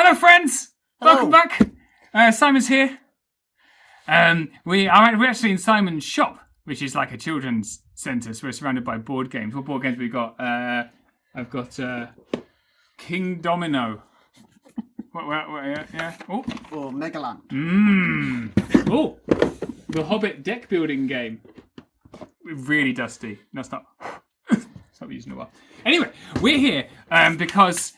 Hello, friends. Hello. Welcome back. Simon's here. We're actually in Simon's shop, which is like a children's centre. So we're surrounded by board games. What board games we got? I've got King Domino. Yeah. Oh. Or Megaland. Oh. The Hobbit deck building game. Really dusty. No, it's not. Stop using it well. Anyway, we're here because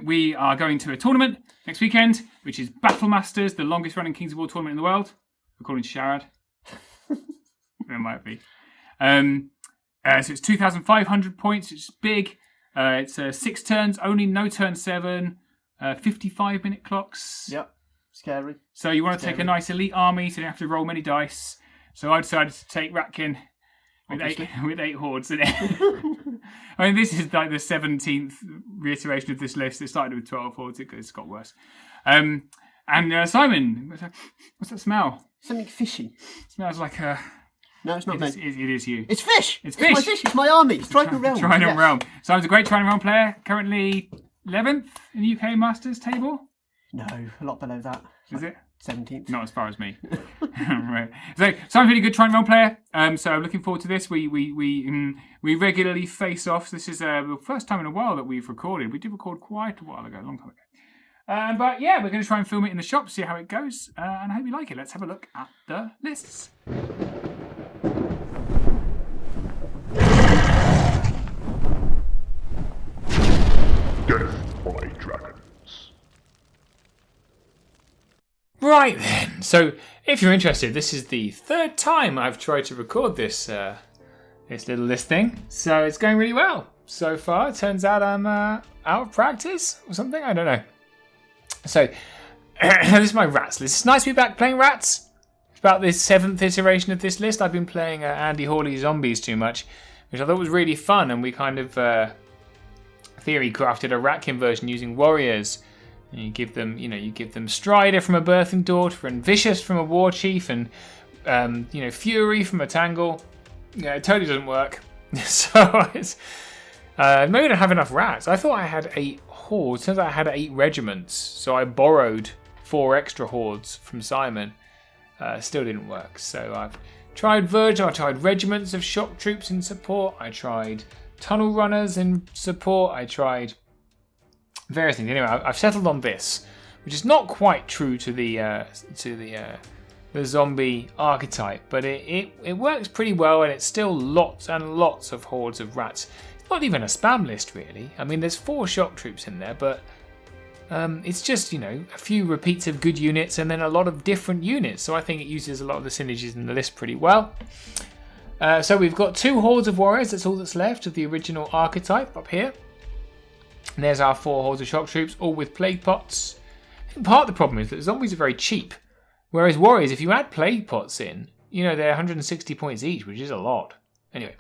we are going to a tournament next weekend, which is Battlemasters, the longest running Kings of War tournament in the world, according to Sharad. There might be. So it's 2,500 points, which is big. It's 6 turns, only no turn 7, 55-minute clocks. Yep, scary. So you want to take a nice elite army, so you don't have to roll many dice. So I decided to take Ratkin with 8 hordes in it. I mean, this is like the 17th reiteration of this list. It started with 12 hordes. It's got worse. And Simon, what's that smell? Something fishy. It smells like a... No, it's not me. It is you. It's fish. It's fish. It's my fish. It's my army. It's Trident Realms. Trident Realms. Simon's a great Trident Realm player. Currently 11th in the UK Masters table. No, a lot below that. Is it? 17th. Not as far as me. Right. So Simon's a really good Trident Realm player. So I'm looking forward to this. We regularly face off. This is the first time in a while that we've recorded. We did record quite a while ago, a long time ago. But yeah, we're going to try and film it in the shop, see how it goes, and I hope you like it. Let's have a look at the lists. Death by Dragons. Right then, so if you're interested, this is the 3rd time I've tried to record this little list thing, so it's going really well so far. It turns out I'm out of practice or something, I don't know. So, this is my rats list. It's nice to be back playing rats. It's about the 7th iteration of this list. I've been playing Andy Hawley's Zombies too much, which I thought was really fun, and we kind of theory crafted a Ratkin version using warriors. And you give them Strider from a Birthing Daughter, and Vicious from a War Chief, and Fury from a Tangle. Yeah, it totally doesn't work. So it's maybe I don't have enough rats. I thought I had 8 hordes. Turns out I had 8 regiments, so I borrowed 4 extra hordes from Simon. Still didn't work. So I've tried Virgin. I tried regiments of shock troops in support. I tried tunnel runners in support. I tried various things. Anyway, I've settled on this, which is not quite true to the zombie archetype, but it works pretty well, and it's still lots and lots of hordes of rats. It's not even a spam list, really. I mean, there's 4 shock troops in there, but it's just, a few repeats of good units and then a lot of different units. So I think it uses a lot of the synergies in the list pretty well. So we've got 2 hordes of warriors. That's all that's left of the original archetype up here. And there's our 4 hordes of shock troops, all with plague pots. I think part of the problem is that zombies are very cheap, whereas warriors, if you add plague pots in, they're 160 points each, which is a lot. Anyway,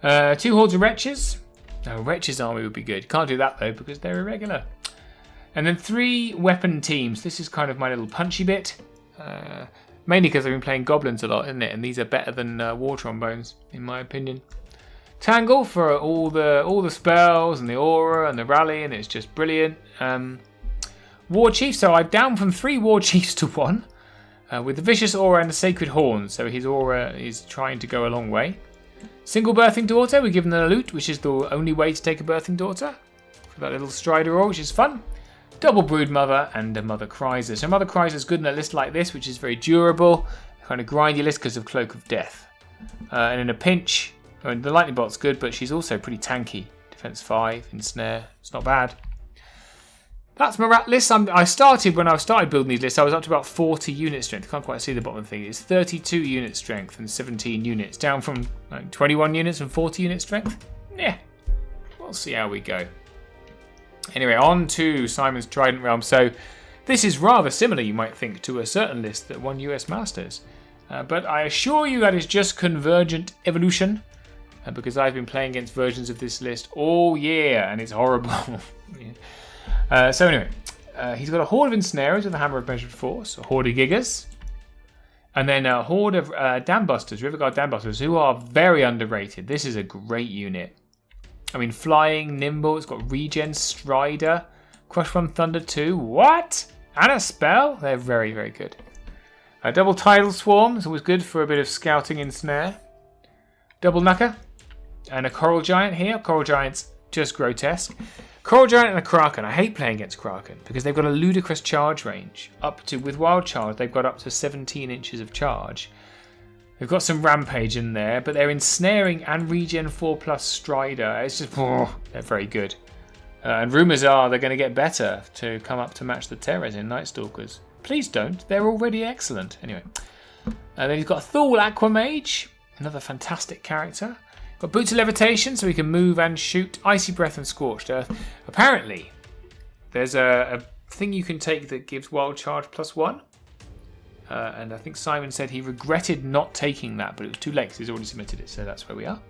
2 hordes of wretches. Oh, wretches army would be good. Can't do that though because they're irregular. And then 3 weapon teams. This is kind of my little punchy bit, mainly because I've been playing goblins a lot, isn't it? And these are better than war trombones, in my opinion. Tangle for all the spells and the aura and the rally, and it's just brilliant. War Chief, so I'm down from 3 War Chiefs to 1, with the Vicious Aura and the Sacred Horn, so his aura is trying to go a long way. Single Birthing Daughter, we give them the loot, which is the only way to take a Birthing Daughter, for that little Strider aura, which is fun. Double Brood Mother and a Mother Chrysler. So Mother Chrysler is good in a list like this, which is very durable, kind of grindy list because of Cloak of Death. And in a pinch, the Lightning Bolt's good, but she's also pretty tanky. Defense 5, Ensnare, it's not bad. That's my rat list. When I started building these lists, I was up to about 40 unit strength. I can't quite see the bottom of the thing. It's 32 unit strength and 17 units, down from 21 units and 40 unit strength. Yeah, we'll see how we go. Anyway, on to Simon's Trident Realm. So this is rather similar, you might think, to a certain list that won US Masters. But I assure you that is just convergent evolution, because I've been playing against versions of this list all year, and it's horrible. Yeah. So anyway, he's got a horde of ensnarers with a hammer of measured force, a horde of gigas, and then a horde of dambusters, Riverguard dambusters, who are very underrated. This is a great unit. I mean, flying, nimble, it's got regen, strider, Crush One Thunder 2. What? And a spell? They're very, very good. A double Tidal Swarm is always good for a bit of scouting in snare. Double Knucker. And a Coral Giant here. Coral Giant's just grotesque. Coral Giant and a Kraken. I hate playing against Kraken because they've got a ludicrous charge range. With Wild Charge, they've got up to 17 inches of charge. They've got some Rampage in there, but they're ensnaring and regen 4+ Strider. It's just, they're very good. And rumours are they're going to get better to come up to match the Terrors in Night Stalkers. Please don't. They're already excellent. Anyway. Then he's got Thule Aquamage. Another fantastic character. Got Boots of Levitation, so he can move and shoot. Icy Breath and Scorched Earth. Apparently, there's a thing you can take that gives Wild Charge +1. And I think Simon said he regretted not taking that, but it was too late because he's already submitted it, so that's where we are.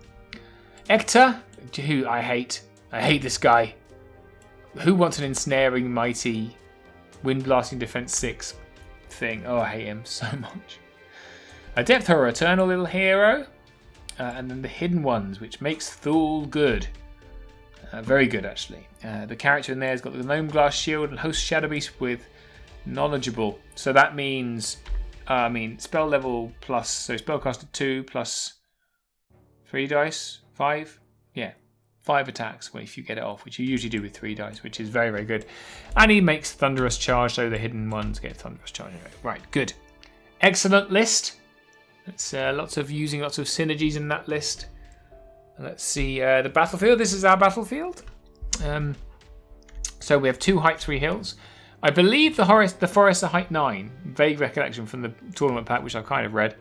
Ector, who I hate. I hate this guy. Who wants an ensnaring, mighty, wind blasting defense 6 thing? Oh, I hate him so much. A Depth Horror Eternal little hero. And then the Hidden Ones, which makes Thule good. Very good, actually. The character in there has got the Gnome Glass Shield and Host Shadow Beast with Knowledgeable. So that means, spell level plus, so spellcaster 2 plus 3 dice, 5? Yeah, 5 attacks if you get it off, which you usually do with 3 dice, which is very, very good. And he makes Thunderous Charge, so the Hidden Ones get Thunderous Charge. Right, good. Excellent list. It's lots of synergies in that list. Let's see the battlefield. This is our battlefield. So we have 2 height 3 hills. I believe the forests are height 9. Vague recollection from the tournament pack, which I've kind of read.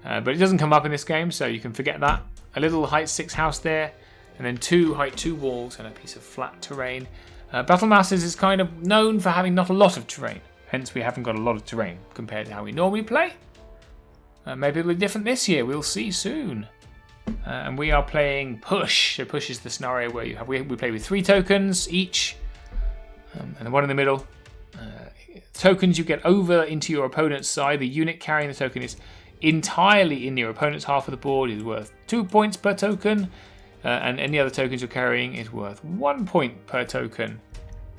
But it doesn't come up in this game, so you can forget that. A little height 6 house there, and then 2 height 2 walls and a piece of flat terrain. Battlemasters is kind of known for having not a lot of terrain. Hence we haven't got a lot of terrain compared to how we normally play. Maybe it'll be different this year. We'll see soon. And we are playing Push. So Push is the scenario where we play with 3 tokens each, and then 1 in the middle. Tokens you get over into your opponent's side. The unit carrying the token is entirely in your opponent's half of the board. Is worth 2 points per token, and any other tokens you're carrying is worth 1 point per token.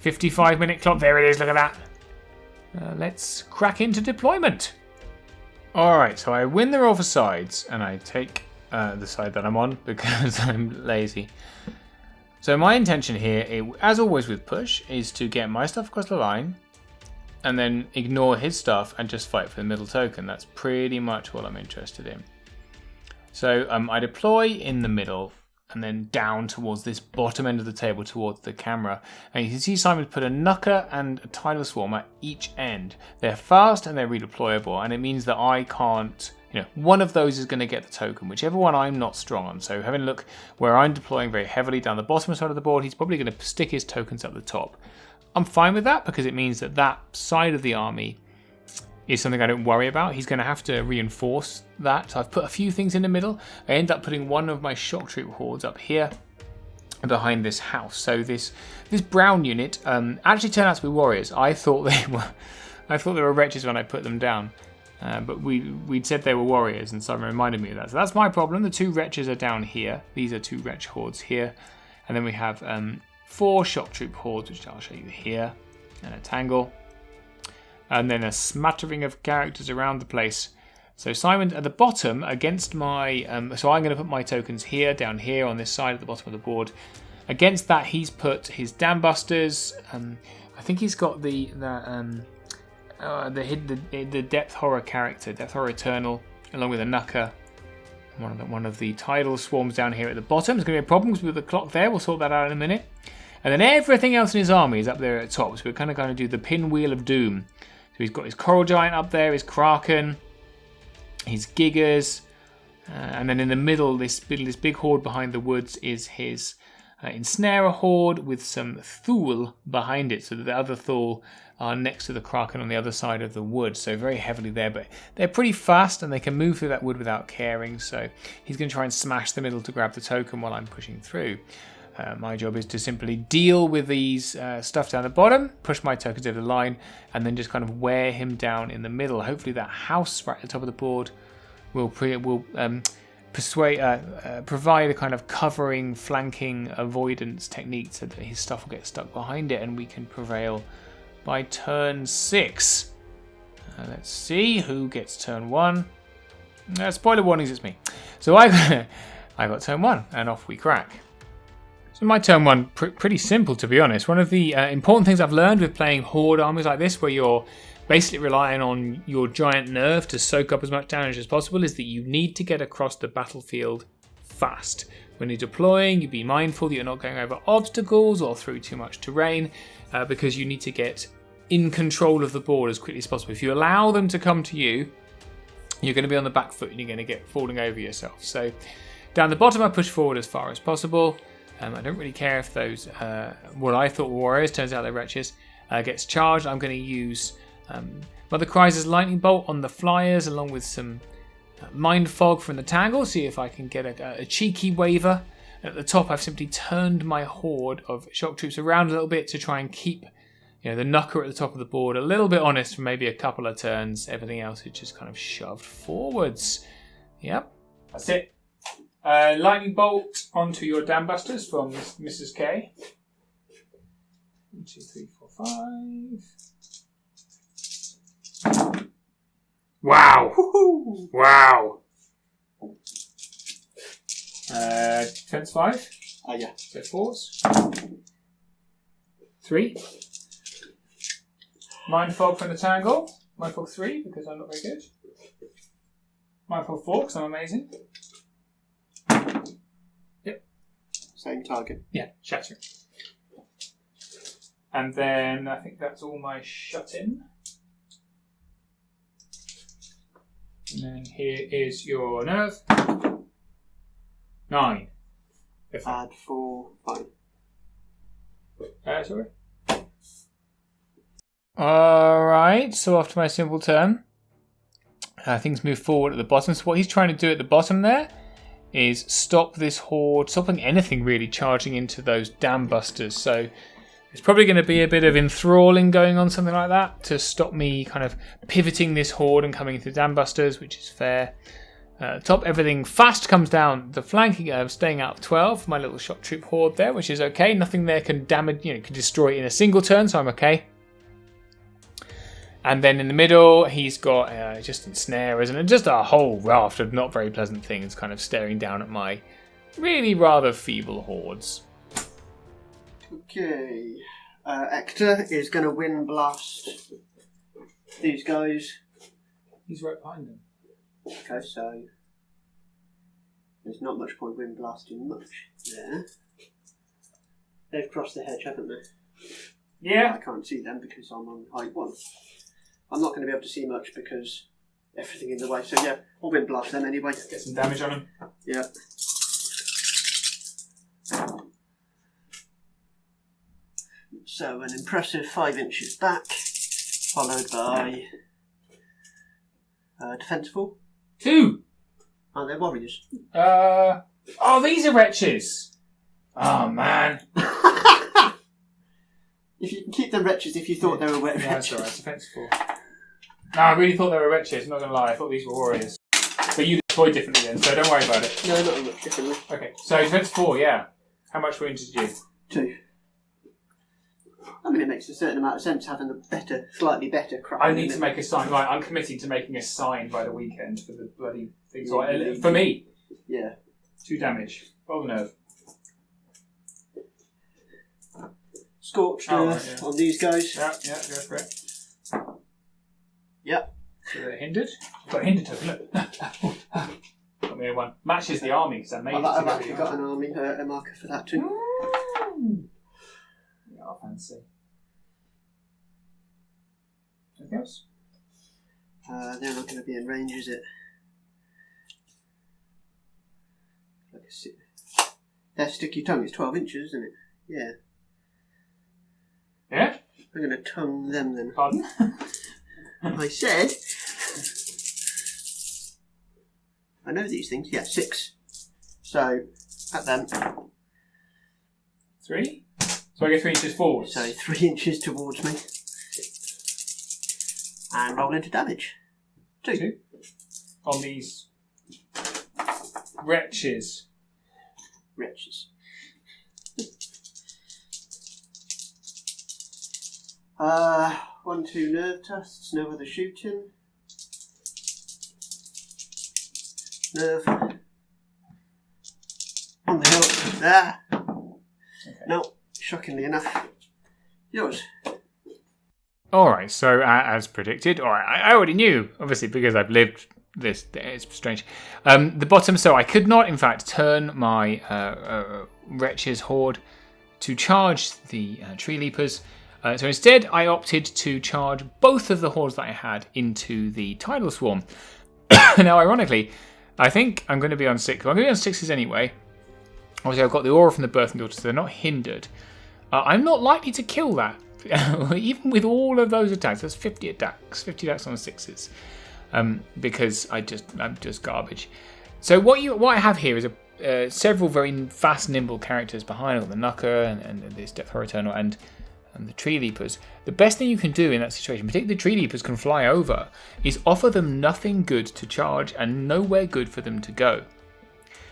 55-minute clock. There it is. Look at that. Let's crack into deployment. Alright, so I win the roll for sides, and I take the side that I'm on because I'm lazy. So my intention here, as always with Push, is to get my stuff across the line, and then ignore his stuff and just fight for the middle token. That's pretty much what I'm interested in. So I deploy in the middle, and then down towards this bottom end of the table towards the camera. And you can see Simon's put a Knucker and a Tidal Swarm at each end. They're fast and they're redeployable, and it means that I can't, one of those is going to get the token, whichever one I'm not strong on. So having a look where I'm deploying very heavily down the bottom side of the board, he's probably going to stick his tokens up the top. I'm fine with that because it means that that side of the army is something I don't worry about. He's going to have to reinforce that. So I've put a few things in the middle. I end up putting one of my shock troop hordes up here behind this house. So this brown unit actually turned out to be warriors. I thought they were wretches when I put them down, but we'd said they were warriors, and someone reminded me of that. So that's my problem. The 2 wretches are down here. These are 2 wretch hordes here, and then we have 4 shock troop hordes, which I'll show you here, and a tangle. And then a smattering of characters around the place. So Simon at the bottom against my... so I'm going to put my tokens here, down here, on this side at the bottom of the board. Against that, he's put his Dam Busters. I think he's got the Depth Horror character, Depth Horror Eternal, along with a Knucker. One of the Tidal Swarms down here at the bottom. There's going to be problems with the clock there. We'll sort that out in a minute. And then everything else in his army is up there at the top. So we're kind of going to do the Pinwheel of Doom. So he's got his Coral Giant up there, his Kraken, his Gigas, and then in the middle, this big horde behind the woods is his Ensnarer horde with some Thule behind it. So that the other Thule are next to the Kraken on the other side of the wood. So very heavily there, but they're pretty fast and they can move through that wood without caring. So he's going to try and smash the middle to grab the token while I'm pushing through. My job is to simply deal with these stuff down the bottom, push my tokens over the line, and then just kind of wear him down in the middle. Hopefully that house right at the top of the board will provide a kind of covering, flanking, avoidance technique so that his stuff will get stuck behind it and we can prevail by turn 6. Let's see who gets turn 1. Spoiler warnings, it's me. So I got turn 1 and off we crack. So my turn 1, pretty simple to be honest. One of the important things I've learned with playing horde armies like this, where you're basically relying on your giant nerve to soak up as much damage as possible, is that you need to get across the battlefield fast. When you're deploying, you be mindful that you're not going over obstacles or through too much terrain, because you need to get in control of the board as quickly as possible. If you allow them to come to you, you're going to be on the back foot and you're going to get falling over yourself. So down the bottom, I push forward as far as possible. I don't really care if those, what I thought were warriors, turns out they're wretches, gets charged. I'm going to use Mother Cries' lightning bolt on the flyers, along with some mind fog from the tangle. See if I can get a cheeky waver. At the top, I've simply turned my horde of shock troops around a little bit to try and keep, the knucker at the top of the board a little bit honest for maybe a couple of turns. Everything else is just kind of shoved forwards. Yep, that's it. Lightning bolt onto your dambusters from Mrs. K. 1, 2, 3, 4, 5. Wow! Woohoo! Wow! Defense 5. Yeah. So 4s. 3. Mind fog from the tangle. Mind fog 3 because I'm not very good. Mind fog 4 because I'm amazing. Yep. Same target. Yeah, shatter. And then I think that's all my shut in. And then here is your nerve. 9. Add 4, 5. Sorry. Alright, so after my simple turn, things move forward at the bottom. So what he's trying to do at the bottom there is stop this horde, stopping anything really charging into those dam busters. So there's probably going to be a bit of enthralling going on, something like that, to stop me kind of pivoting this horde and coming into dam busters, which is fair. Top, everything fast comes down. The flanking, staying out of 12. My little shock troop horde there, which is okay. Nothing there can damage, can destroy it in a single turn, so I'm okay. And then in the middle, he's got just ensnarers and just a whole raft of not very pleasant things kind of staring down at my really rather feeble hordes. Okay. Hector is going to wind blast these guys. He's right behind him. Okay, so there's not much point wind blasting much there. They've crossed the hedge, haven't they? Yeah. I can't see them because I'm on height 1. I'm not going to be able to see much because everything in the way. So yeah, I'll wind blast them anyway. Get some damage on them. Yeah. So an impressive 5 inches back, followed by defense 4. 2. Oh, they're warriors. These are wretches. Oh man. If you can keep them wretches, if you thought they were wretches. No, that's alright. Defense 4. No, I really thought they were wretches. I'm not gonna lie. I thought these were warriors. But you deployed differently then, so don't worry about it. No, not much differently. Okay, so defense 4, yeah. How much wound did you do? 2. I mean, it makes a certain amount of sense having the slightly better crap. I need to make a sign. Right, I'm committing to making a sign by the weekend for the bloody thing. So for me. Yeah. 2 damage. Roll the nerve. Scorched earth on these guys. Yeah, go for it. Yep. So they're hindered. I've got a hinder token, look. Got me a 1. Matches the army because I made I've actually got an army, a marker for that too. Yeah, I'll fancy. Anything else? They're not going to be in range, is it? Their sticky tongue is 12 inches, isn't it? Yeah. Yeah? I'm going to tongue them then. Pardon? I said... I know these things. Yeah, 6. So, at them. 3? So I get 3 inches forward. So 3 inches towards me. And roll into damage. 2. On these. Wretches. Wretches. 1, 2 nerve tests, no other shooting. Nerve. On the hill. Ah! Okay. No, shockingly enough. Yours. Alright, so as predicted, or I already knew, obviously, because I've lived this. It's strange. The bottom, so I could not, in fact, turn my Wretches Horde to charge the Tree Leapers. So instead, I opted to charge both of the hordes that I had into the Tidal Swarm. Now, ironically, I think I'm going to be on 6. Well, I'm going to be on 6s anyway. Obviously, I've got the aura from the Birthing Daughter, so they're not hindered. I'm not likely to kill that. Even with all of those attacks. That's 50 attacks. 50 attacks on the 6s. Because I'm just garbage. So what I have here is several very fast, nimble characters behind all the Knucker and this Death Horror Eternal and the Tree Leapers. The best thing you can do in that situation, particularly the Tree Leapers can fly over, is offer them nothing good to charge and nowhere good for them to go.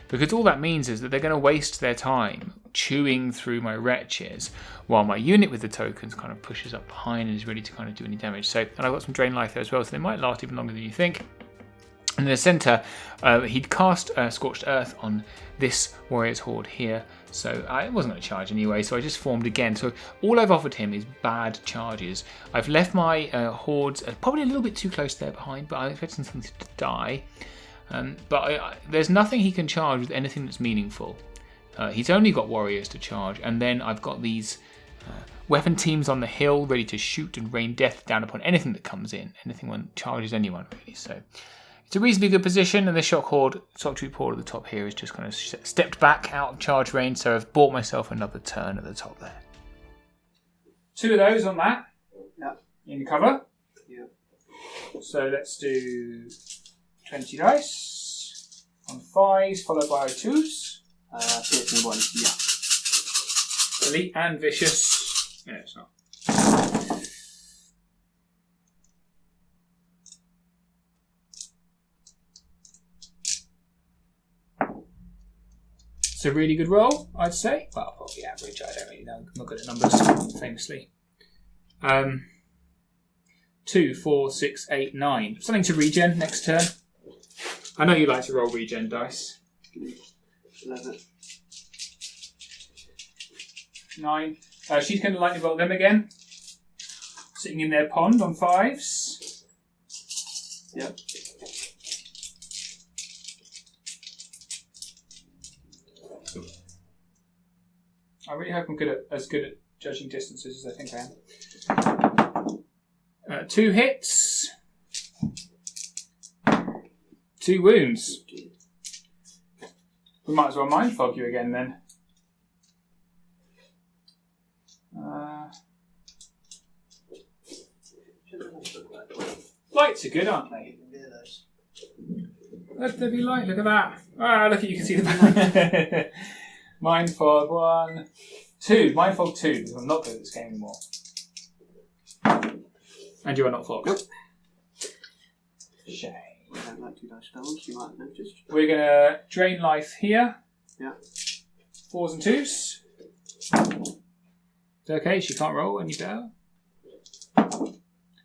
Because all that means is that they're going to waste their time chewing through my Wretches while my unit with the tokens kind of pushes up behind and is ready to kind of do any damage. So, and I've got some Drain Life there as well, so they might last even longer than you think. And in the centre, he'd cast Scorched Earth on this Warrior's Horde here. So I wasn't going to charge anyway, so I just formed again. So all I've offered him is bad charges. I've left my hordes probably a little bit too close there behind, but I'm expecting something to die. But there's nothing he can charge with anything that's meaningful. He's only got warriors to charge, and then I've got these weapon teams on the hill ready to shoot and rain death down upon anything that comes in. Anything that charges anyone, really. So it's a reasonably good position, and the shock troop horde at the top here is just kind of stepped back out of charge range, so I've bought myself another turn at the top there. 2 of those on that. Yep. In cover. Yep. So let's do 20 dice on 5s, followed by 2s. 31, yeah. Elite and vicious. Yeah, it's not. It's a really good roll, I'd say. Well, probably average. I don't really know. I'm not good at numbers, famously. 2, 4, 6, 8, 9. Something to regen next turn. I know you like to roll regen dice. 11. 9. She's going to lightly roll them again. Sitting in their pond on 5s. Yep. I really hope I'm as good at judging distances as I think I am. 2 hits. 2 wounds. We might as well mind fog you again then. Lights are good, aren't they? Let there be light. Look at that. Ah, look at you can see the mind fog 1, 2. Mind fog 2 because I'm not good at this game anymore. And you are not fogged. Nope. Shame. I don't like 2 dice spells, you might have noticed. We're going to drain life here. Yeah. 4s and 2s. It's okay, she can't roll any better.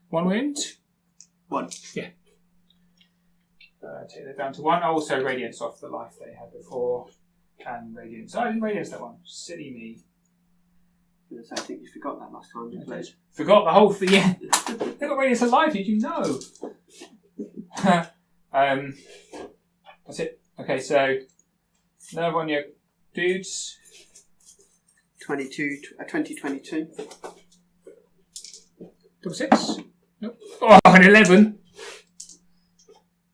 1 wound. 1. Yeah. Take that down to 1. Also radiance off the life they had before. And radiance. Oh, I didn't radiance that one. Silly me. I think you forgot that last time you played. Forgot the whole thing. Yeah. They got radiance alive, did you know? That's it. Okay, so nerve on your dudes. 2022. Double 6. Nope. Oh, an 11.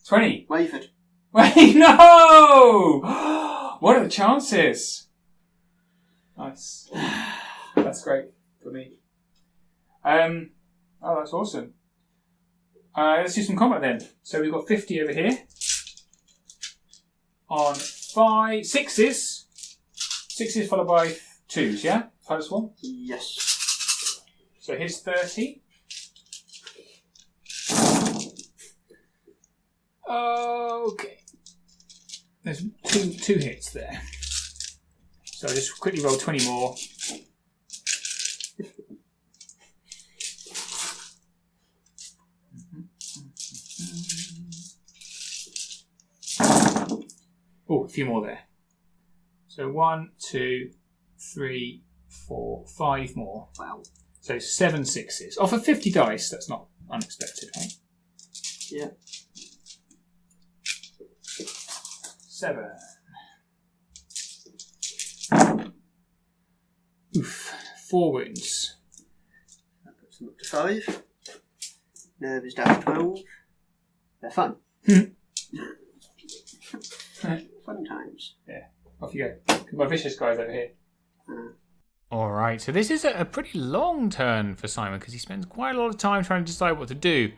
20. Wavered. Wait, no! What are the chances? Nice. That's great for me. Oh, that's awesome. Let's do some combat then. So we've got 50 over here. On 5, 6s. 6s followed by 2s, yeah? Titus 1? Yes. So here's 30. Okay. there's two hits there. So I'll just quickly roll 20 more. Oh, a few more there. So 1, 2, 3, 4, 5 more. Wow. So 7 sixes. Off of 50 dice, that's not unexpected, right? Yeah. 7. Oof. 4 wounds. That puts them up to 5. Nerve is down to 12. They're fun. Fun times. Yeah. Off you go. My vicious guy's over here. Alright, so this is a pretty long turn for Simon because he spends quite a lot of time trying to decide what to do.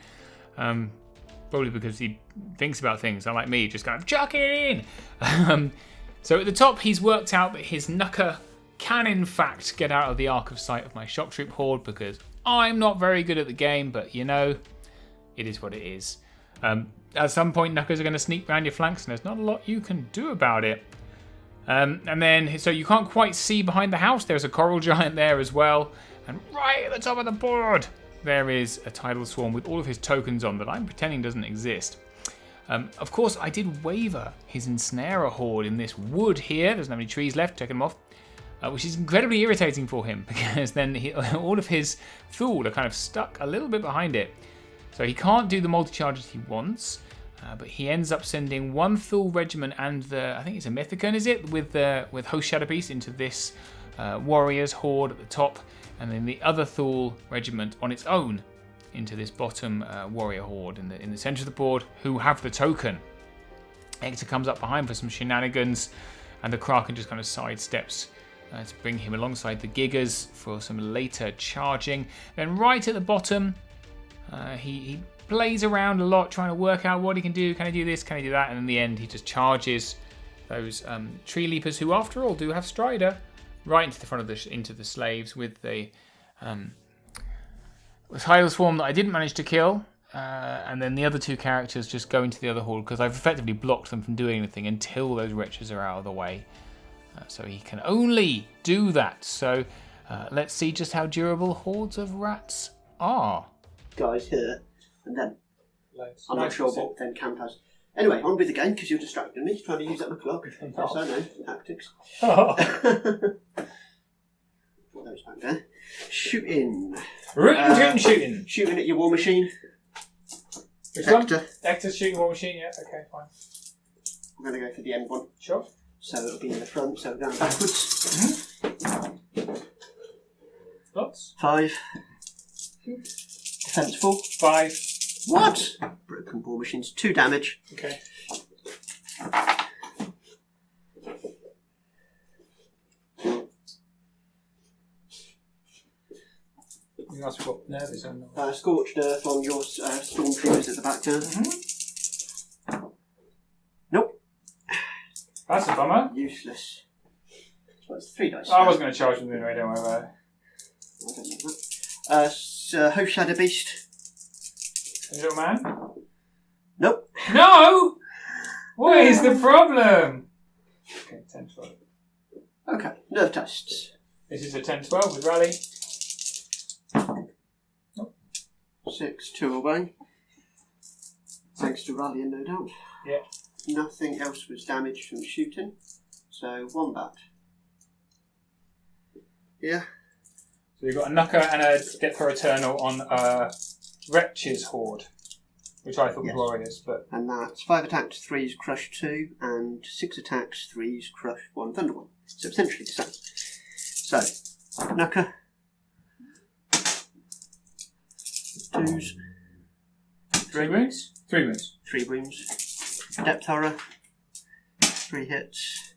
Probably because he thinks about things, unlike me, just kind of chuck it in! So at the top, he's worked out that his Knucker can in fact get out of the arc of sight of my shock troop horde because I'm not very good at the game, but you know, it is what it is. At some point, Knuckers are going to sneak around your flanks and there's not a lot you can do about it. And then, so you can't quite see behind the house. There's a coral giant there as well. And right at the top of the board, there is a tidal swarm with all of his tokens on that I'm pretending doesn't exist. Of course, I did waver his ensnarer horde in this wood here. There's not many trees left, taking them off. Which is incredibly irritating for him because then all of his Thule are kind of stuck a little bit behind it. So he can't do the multi-charges he wants. But he ends up sending 1 Thule regiment and I think it's a Mythicon, is it? With Host Shadow Beast into this warrior's horde at the top, and then the other Thule regiment on its own into this bottom warrior horde in the centre of the board, who have the token. Hector comes up behind for some shenanigans, and the Kraken just kind of sidesteps to bring him alongside the Gigas for some later charging. Then right at the bottom, he plays around a lot, trying to work out what he can do. Can I do this? Can I do that? And in the end, he just charges those tree leapers, who, after all, do have Strider, right into the front of into the slaves with the tidal swarm that I didn't manage to kill. And then the other 2 characters just go into the other horde because I've effectively blocked them from doing anything until those wretches are out of the way. So he can only do that. So let's see just how durable hordes of rats are. Guys here. And then, Loads. I'm not sure what then Camp has. Anyway, on with the game, because you're distracting me, trying to use up my clock. Yes, I know, tactics. Oh. Put those back there. Shooting. Shooting. Shooting at your war machine. Which Hector. one? Hector's shooting war machine, yeah, okay, fine. I'm going to go for the end one. Sure. So it'll be in the front, so we're going backwards. Lots. 5. Defense 4. 5. What? Broken war machines. 2 damage. Okay. You asked what nervous or not? Scorched earth on your stormtroopers at the back turn. Nope. That's a bummer. Useless. So it's 3 dice. I was going to charge them anyway, don't worry about it. I don't know that. Host Shadow Beast. Little man? Nope. No! What is the problem? Okay, 10, 12. Okay, nerve tests. This is a 10, 12 with rally. 6, 2 away. Thanks to rallying, no doubt. Yeah. Nothing else was damaged from shooting. So 1 bat. Yeah. So we've got a Knucker and a Get for Eternal on Wretch's Horde, which I thought was Warriors, but... And that's 5 attacks, 3's crush 2, and 6 attacks, 3's crush 1, thunder 1. So essentially the same. So, Knucker. 2s. 3 wounds? 3 wounds. 3 wounds. Depth Horror. 3 hits.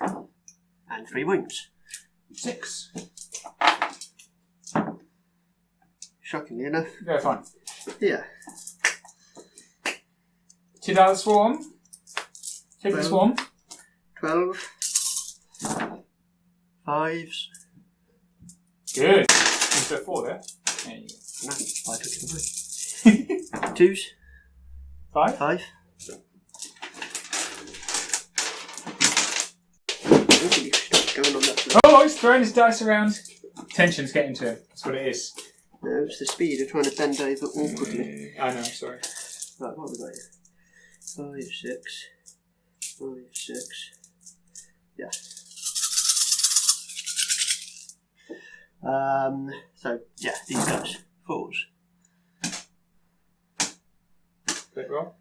And 3 wounds. 6. Shockingly enough. Yeah, fine. Yeah. $2 swarm. Take the 12. swarm. 12. 5s. Good. Is there 4 there? There you go. No, I took it away. 2s. 5. 5. will you stop going on that floor? Oh, he's throwing his dice around. Tension's getting to him. That's what it is. No, it's the speed of trying to bend over awkwardly. I know, I'm sorry. Right, what have we got here? 5, 6. 5, 6. Yeah. So, yeah, these guys. 4s. Great roll.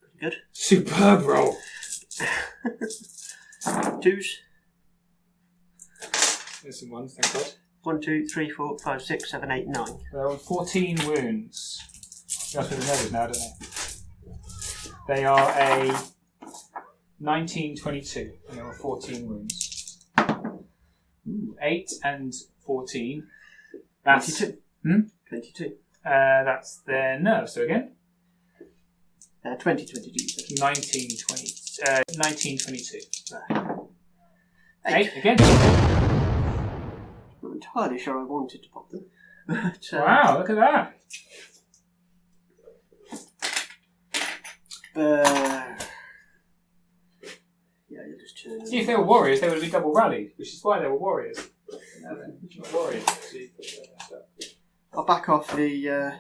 Pretty good. Superb roll. 2s. There's some ones, thank God. 1, 2, 3, 4, 5, 6, 7, 8, 9. They're on 14 wounds. That's what the numbers now, don't they? They are a 1922, and there were 14 wounds. Ooh, 8 and 14. That's 22. 22. That's their nerves. So again, 20, 22. 1922. 8. 8 again. Not entirely sure I wanted to pop them. But, Wow, look at that. Yeah, you'll just turn. See, if they were warriors, they would have been double rallied, which is why they were warriors. No, they're not warriors. See, I'll back off the.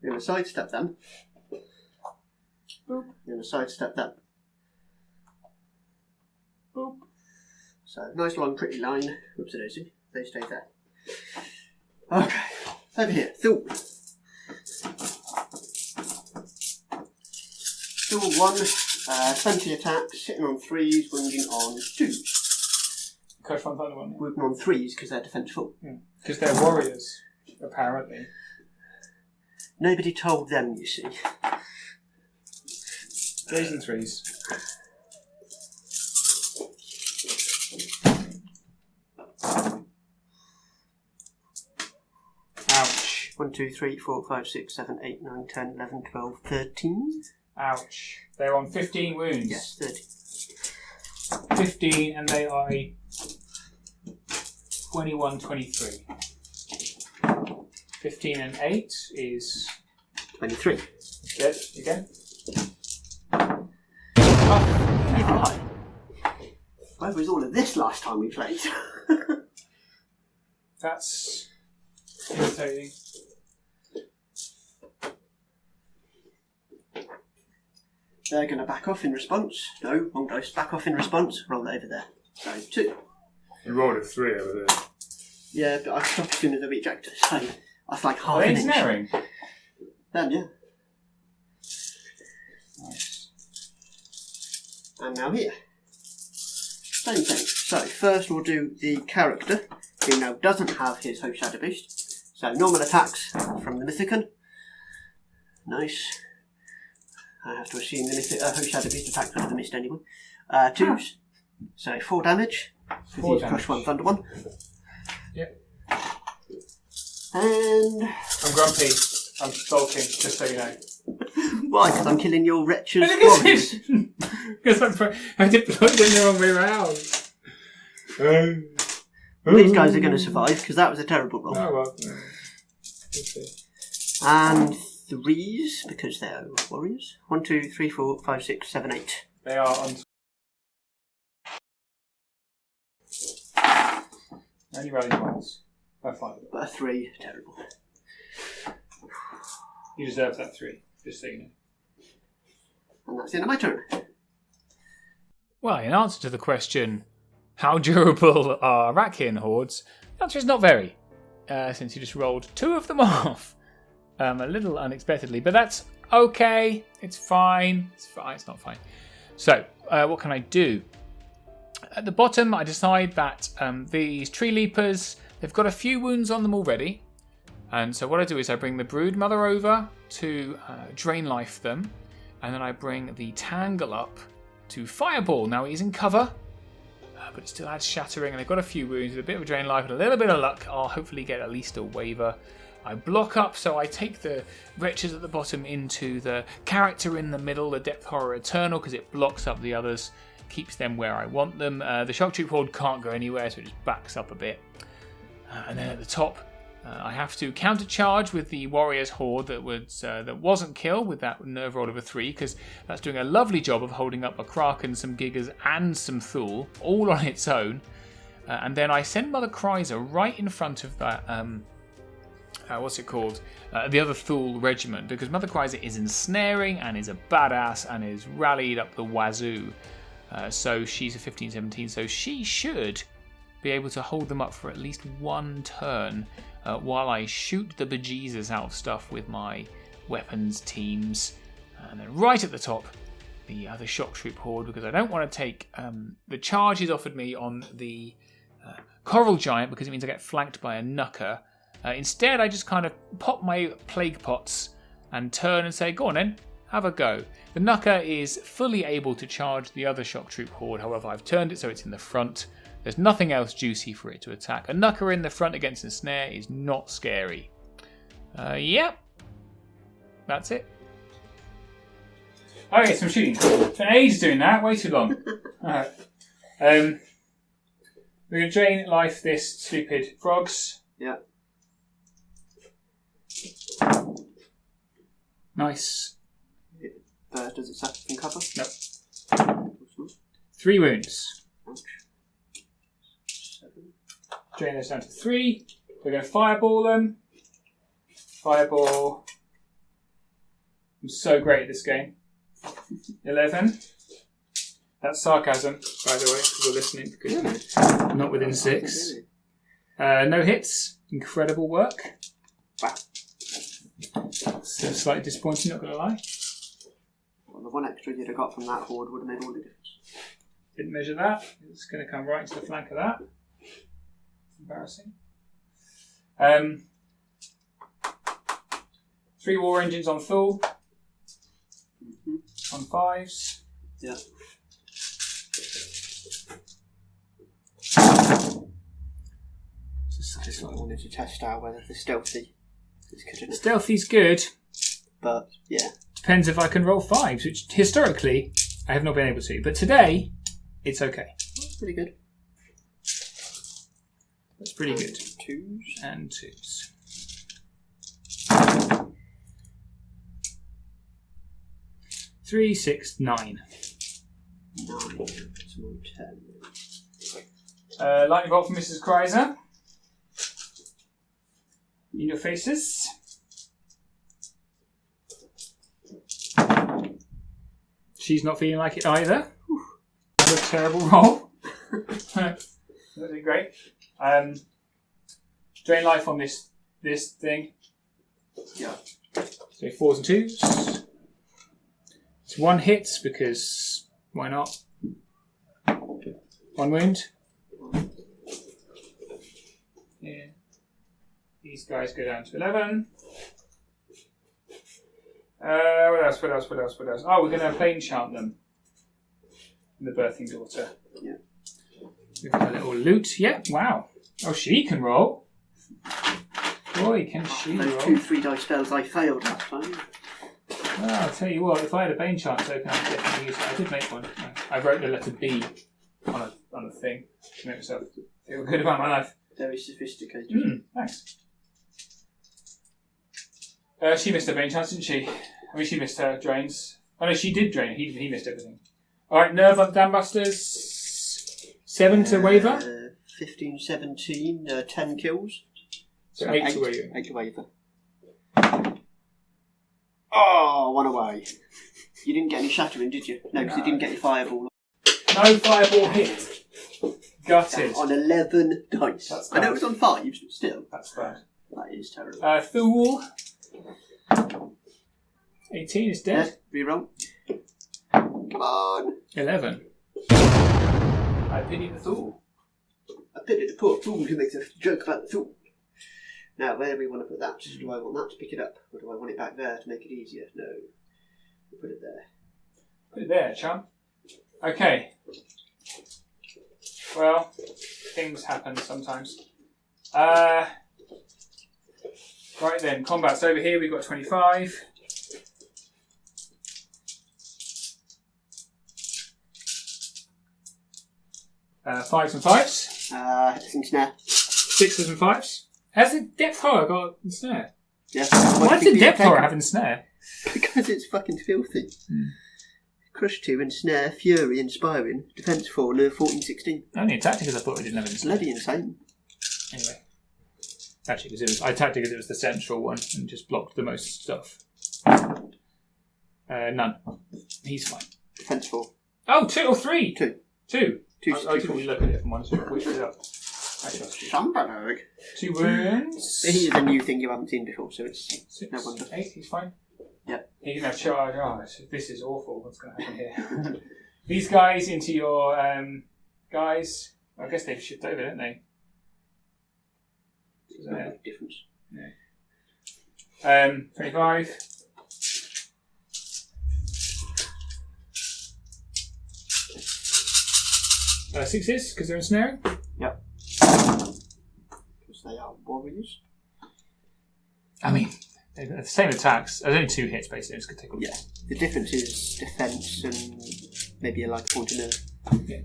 We're going to sidestep them. Boop. We're going to sidestep them. Boop. So, nice long pretty line. Whoopsie daisy. They stay there. Okay. Over here. Thule. Thule 1. 20 attacks. Sitting on 3s. Wounding on 2s. Crush one thunder one. Wounding on 3s because they're defensive. Because they're warriors, apparently. Nobody told them, you see. 3s and 3s. Ouch. 1, 2, 3, 4, 5, 6, 7, 8, 9, 10, 11, 12, 13. Ouch. They're on 15 wounds. Yes, 13. 15, and they are a 21, 23. 15 and 8 is 23. dead again. Even higher. Where was all of this last time we played? That's irritating. They're going to back off in response. No, wrong dice. Back off in response. Roll it over there. So 2. You rolled a 3 over there. Yeah, but I stop as soon as they reject it. So that's like half Are they an inch. ensnaring? Then, yeah. Nice. And now here. Same thing. So first we'll do the character, who now doesn't have his Host Shadow boost. So normal attacks from the Mythicon. Nice. I have to assume the Host Shadow boost attack would have missed anyone. 2s. So 4 damage. 4 damage. Crush 1, Thunder 1. Yep. And I'm grumpy. I'm sulking, just so you know. why? Because I'm killing your wretches. Because I deployed in the wrong way around. These guys are going to survive because that was a terrible roll. Oh well. We'll see. And 3s because they're warriors. 1, 2, 3, 4, 5, 6, 7, 8. They are on. Only rallied once. By 5. But a 3, terrible. You deserve that 3, just so you know. And that's the end of my turn. Well, in answer to the question, how durable are Ratkin hordes? The answer is not very, since you just rolled 2 of them off. A little unexpectedly, but that's okay. It's fine. It's fine. It's not fine. So, what can I do? At the bottom, I decide that these tree leapers, they've got a few wounds on them already. And so what I do is I bring the brood mother over to drain life them. And then I bring the tangle up to fireball. Now he's in cover, but it still adds shattering. And they've got a few wounds with a bit of drain life and a little bit of luck. I'll hopefully get at least a waiver. I block up, so I take the wretches at the bottom into the character in the middle, the Depth Horror Eternal, because it blocks up the others, keeps them where I want them. The Shock Troop Horde can't go anywhere, so it just backs up a bit. And then at the top, I have to counter-charge with the Warrior's Horde that wasn't killed with that nerve roll of a 3, because that's doing a lovely job of holding up a Kraken, some Gigas, and some Thule, all on its own. And then I send Mother Kryza right in front of that, what's it called? The other Thule regiment, because Mother Kryza is ensnaring and is a badass and is rallied up the wazoo. So she's a 15-17, so she should be able to hold them up for at least one turn while I shoot the bejesus out of stuff with my weapons teams. And then right at the top, the other shock troop horde, because I don't want to take the charges offered me on the Coral Giant, because it means I get flanked by a Nucker. Instead, I just kind of pop my Plague Pots and turn and say, go on then, have a go. The Nucker is fully able to charge the other shock troop horde, however I've turned it so it's in the front. There's nothing else juicy for it to attack. A Nucker in the front against a snare is not scary. Yep. That's it. Okay, some shooting. For ages doing that, way too long. Alright. We're going to drain life this stupid frogs. Yeah. Nice. Does it set in cover? No. 3 wounds. Ouch. Drain those down to 3. We're going to fireball them. Fireball. I'm so great at this game. 11. That's sarcasm, by the way, because we're listening, because I'm not within 6. No hits. Incredible work. Wow. So slightly disappointing, not going to lie. Well, the one extra you'd have got from that horde would have made all the difference. Didn't measure that. It's going to come right into the flank of that. Embarrassing. 3 war engines on Thule. On 5s. Yeah. Just what I wanted to test out whether the stealthy is good enough. Stealthy's good. But yeah. Depends if I can roll 5s, which historically I have not been able to. But today, it's okay. That's pretty good. That's pretty good. 2s. And 2s. 3, 6, 9. 9. Small 10. Lightning bolt from Mrs. Kryza. In your faces. She's not feeling like it either. That's a terrible roll. That's really great. Drain life on this thing. Yeah. So 4s and 2s. It's 1 hit because why not? 1 wound. Yeah. These guys go down to 11. What else? Oh, we're going to plane chant them. And the birthing daughter. Yeah. We've got a little loot. Yeah, wow. Oh, she can roll. Boy, can she roll. Those 2 3-dice spells I failed last time. Well, I'll tell you what, if I had a Bane chant token, I'd definitely use it. I did make one. I wrote the letter B on a thing to make myself feel good about my life. Very sophisticated. Thanks. She missed her Bane chance, didn't she? I mean, she missed her drains. Oh no, she did drain. He missed everything. Alright, Nerve on Battlemasters. 7 to waver. 15, 17, 10 kills. So 8 to waver. 8 to waver. Oh, 1 away. You didn't get any shattering, did you? No, because you didn't get your fireball. No fireball hit. Gutted. On 11 dice. That's I know bad. it was on 5, but still. That's bad. That is terrible. Thule. 18 is dead. Yeah, reroll. Come on. 11. I pity the Thule. I pity the poor fool who makes a joke about the fool. Now, where do we want to put that? Do I want that to pick it up? Or do I want it back there to make it easier? No. We'll put it there. Put it there, chum. Okay. Well, things happen sometimes. Right then, combat's over here. We've got 25. Fives and 5s. It's in snare. 6s and 5s. Has the depth horror got a snare? Yeah. Why does the depth horror have a snare? Because it's fucking filthy. Crush 2, Ensnare, Fury, Inspiring, Defense 4, Nerve 14-16. Only attacked because I thought we didn't have an snare. Bloody insane. Anyway. Actually, because I attacked because it was the central one and just blocked the most stuff. None. He's fine. Defense 4. Oh, 2 or 3? 2. 2. Two, I two, didn't four. really look at it from one, so I whipped it up. I trust you. Schamberg. 2 wounds. Here's a new thing you haven't seen before, so it's 6, no wonder. 8, he's fine. Yeah. He can have charge. Oh, this is awful. What's going to happen here? These guys into your guys. I guess they've shipped over, don't they? There's no big difference. Yeah. 25. Sixes, because they're ensnaring? Yep. Because they are warriors. I mean, they've got the same attacks. There's only 2 hits, basically. It's going to take all. Yeah. The difference is defense and maybe a light point of nerve. Yeah.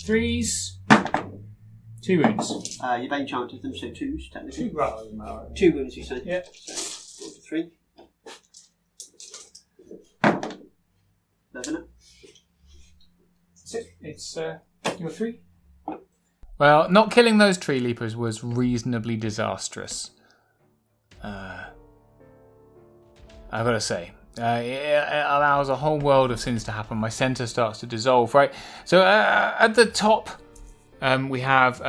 3s. 2 wounds. You bane chanted them, so 2s, technically. 2, well, doesn't matter. 2 wounds, you say? Yeah. So, 4 to 3. 11 That's it. It's your 3. Well, not killing those tree leapers was reasonably disastrous. I've got to say. It allows a whole world of sins to happen. My centre starts to dissolve, right? So at the top, we have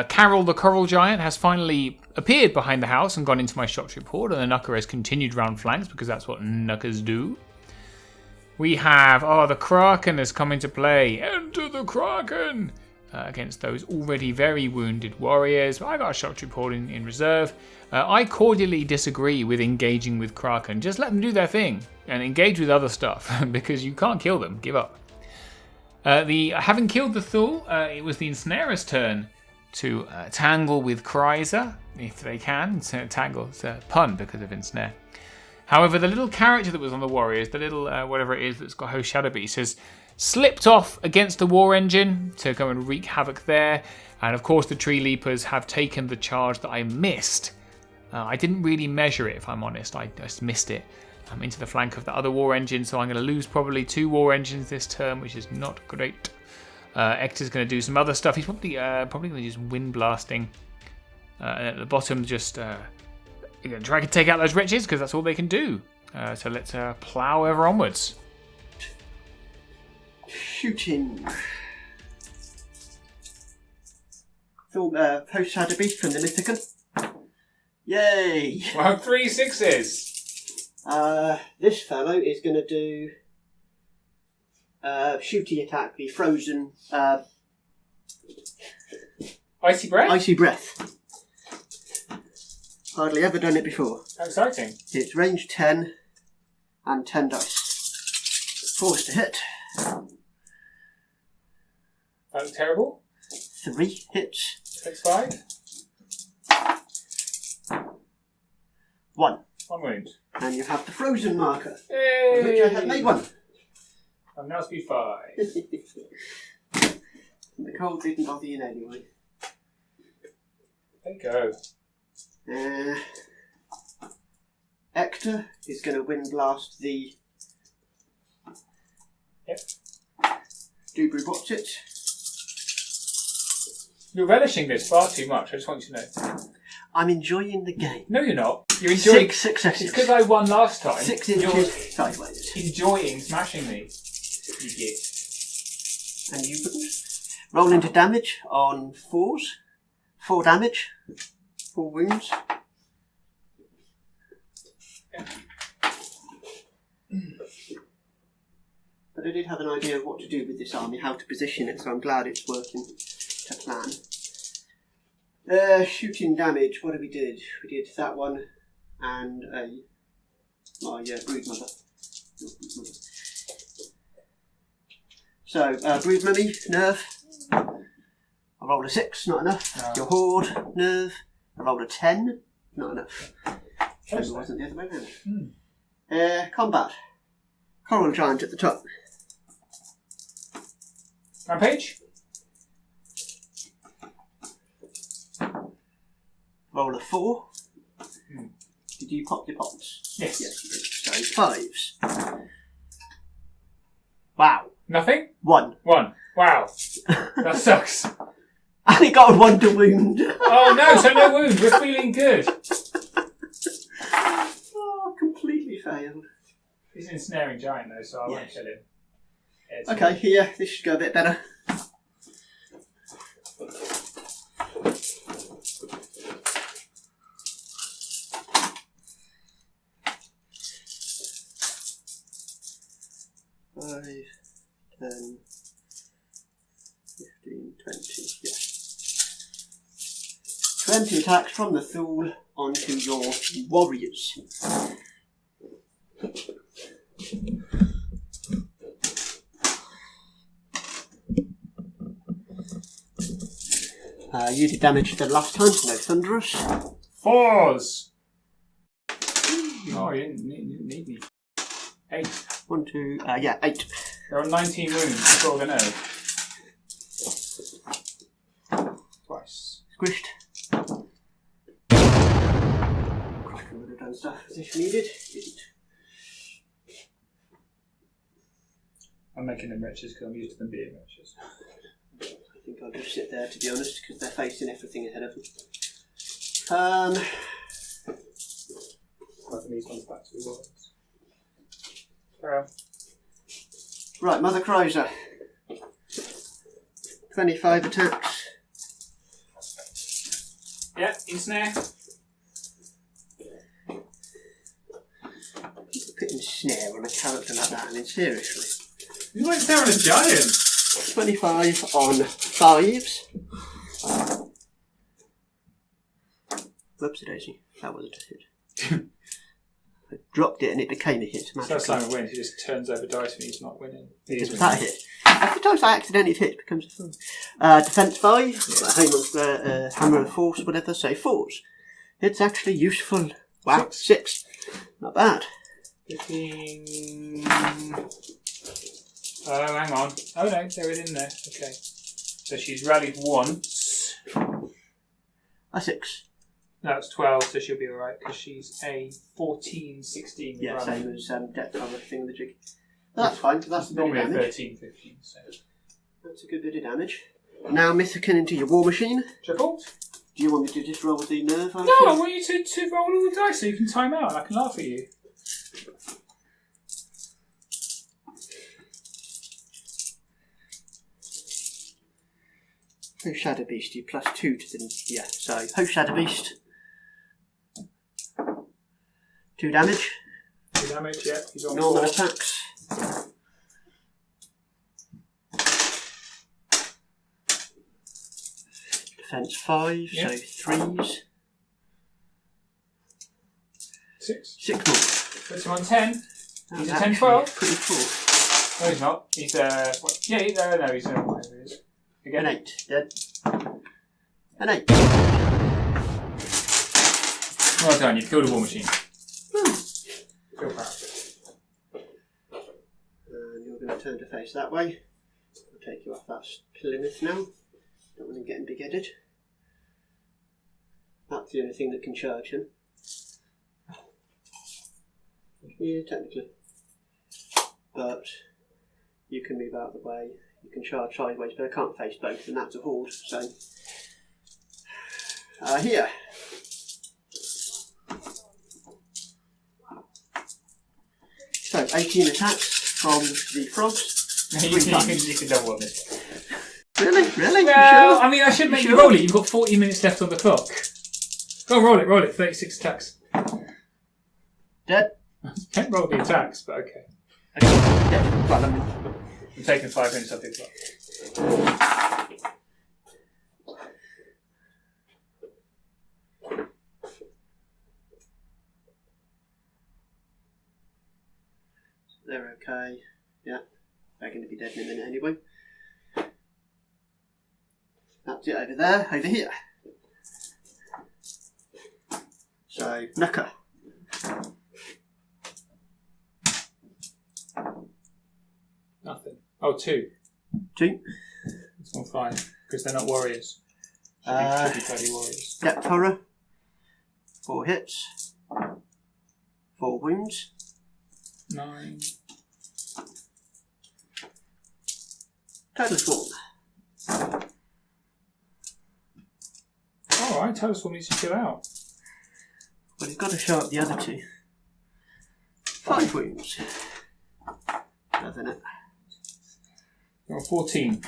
Carol the Coral Giant has finally appeared behind the house and gone into my shot troop horde, and the Knucker has continued round flanks because that's what Knuckers do. We have, the Kraken has come into play. Enter the Kraken! Against those already very wounded warriors. I got a shot troop horde in reserve. I cordially disagree with engaging with Kraken. Just let them do their thing and engage with other stuff because you can't kill them. Give up. Having killed the Thule, it was the Ensnarer's turn to tangle with Kryza, if they can. Tangle, it's a pun because of Ensnare. However, the little character that was on the warriors, the little whatever it is that's got Host Shadow Beast, has slipped off against the war engine to go and wreak havoc there. And of course, the tree leapers have taken the charge that I missed. I didn't really measure it, if I'm honest. I just missed it. I'm into the flank of the other war engine, so I'm going to lose probably 2 war engines this turn, which is not great. Ector's going to do some other stuff. He's probably going to use wind blasting. And at the bottom, just going to try to take out those wretches because that's all they can do. So let's plough over onwards. Shooting. Host Shadow Beast from the Mythicon. Yay! Wow, 3 6s. This fellow is going to do shooty attack, the frozen Icy breath? icy breath. Hardly ever done it before. How exciting. It's range 10 and 10 dice. Force to hit. That was terrible. 3 hits. 6 5. 1. 1 wound. And you have the frozen marker, Yay! which I have made 1. And now speed 5. The cold didn't bother you anyway. There you go. Ector is going to wind blast the Yep. Dubru bots it. You're relishing this far too much, I just want you to know. I'm enjoying the game. No, you're not. You're enjoying. 6 successes. It's because I won last time. 6 You're inches sideways. enjoying smashing me. You git. And you wouldn't. Roll into damage on 4s. 4 damage. 4 wounds. But I did have an idea of what to do with this army, how to position it, so I'm glad it's working to plan. Shooting damage, what did we did? We did that one and my brood mother. So, brood mummy, nerve. I rolled a 6, not enough. No. Your horde, nerve. I rolled a 10, not enough. Maybe it wasn't the other way around. Combat. Coral Giant at the top. Rampage? roll a 4. Did you pop your pots? Yes. Yes, you did. So 5s. Wow. Nothing? 1. 1. Wow. That sucks. And he got a 1 to wound. Oh no, so no wound. We're feeling good. Oh, completely failed. He's an ensnaring giant though, so I won't kill him. Yeah, Okay, yeah, this should go a bit better. Five, 10, 15, 20, yeah. 20 attacks from the Thule onto your warriors. You did damage the last time, no thunderous. 4s. Oh, you didn't need me. 8. 1, 2, yeah, 8. There are 19 wounds before the nerve. Twice. Squished. Kraken would have done stuff if needed. Didn't. I'm making them wretches because I'm used to them being wretches. I think I'll just sit there, to be honest, because they're facing everything ahead of them. Right, these ones back to the worlds. Carry on. Right, Mother Chrysler. 25 attacks. Yeah, ensnare. Putting snare on a character like that, I mean, seriously. You might stare on a giant. 25 on 5s. Whoopsie daisy, that wasn't a hit. I dropped it and it became a hit. So Simon wins, he just turns over dice when he's not winning. Is that a hit? Every time I accidentally hit, it becomes a fun. Defense 5, hammer of force, whatever, say 4s. It's actually useful. Wow, 6. Not bad. 15. Oh, hang on. Oh no, they're in there. Okay. So she's rallied once. A 6. That's 12, so she'll be alright because she's a 14, 16. Yeah, rally. same as depth cover thing with the jig. That's fine, because that's a bit of Normally a damage. 13, 15. So. That's a good bit of damage. Now Mythican into your war machine. Triple? Do you want me to just roll with the nerve? No, I want you to roll all the dice so you can time out and I can laugh at you. Post Shadow Beast, you plus 2 to the... Yeah, so Post Shadow Beast. 2 damage. 2 damage, yeah. He's on Normal 4. attacks. Defense 5, Yeah. so 3s. 6. 6 more. Puts him on 10. He's a That's 10, 12. Pretty cool. No, he's not. He's yeah, he's no, he's whatever it is. Again. An 8. Dead. An 8. Well done, you've killed a war machine. Feel proud. And you're going to turn to face that way. I'll take you off that Plymouth now. Don't want him getting big-headed. That's the only thing that can charge him. Yeah, technically. But you can move out of the way. You can charge sideways, but I can't face both, and that's a horde. So here. So 18 attacks from the frogs. you can double on this. Really? Really? Well, You sure? I mean, I should make You you sure? roll it. You've got 40 minutes left on the clock. Go on, roll it. 36 attacks. Dead. Can't roll the attacks, but okay. Yeah. Well, I'm taking 5 minutes off the clock. they're okay. Yeah. They're going to be dead in a minute anyway. That's it over there. Over here. So, Nucker. Nothing. Oh, 2. 2. It's on 5 because they're not warriors. Should be bloody warriors. Depth Horror. 4 hits. 4 wounds. 9. Tidal Swarm. Alright, Tidal Swarm needs to chill out. Well, he's got to show up the other 2. 5 wounds. Doesn't it? You're on 14.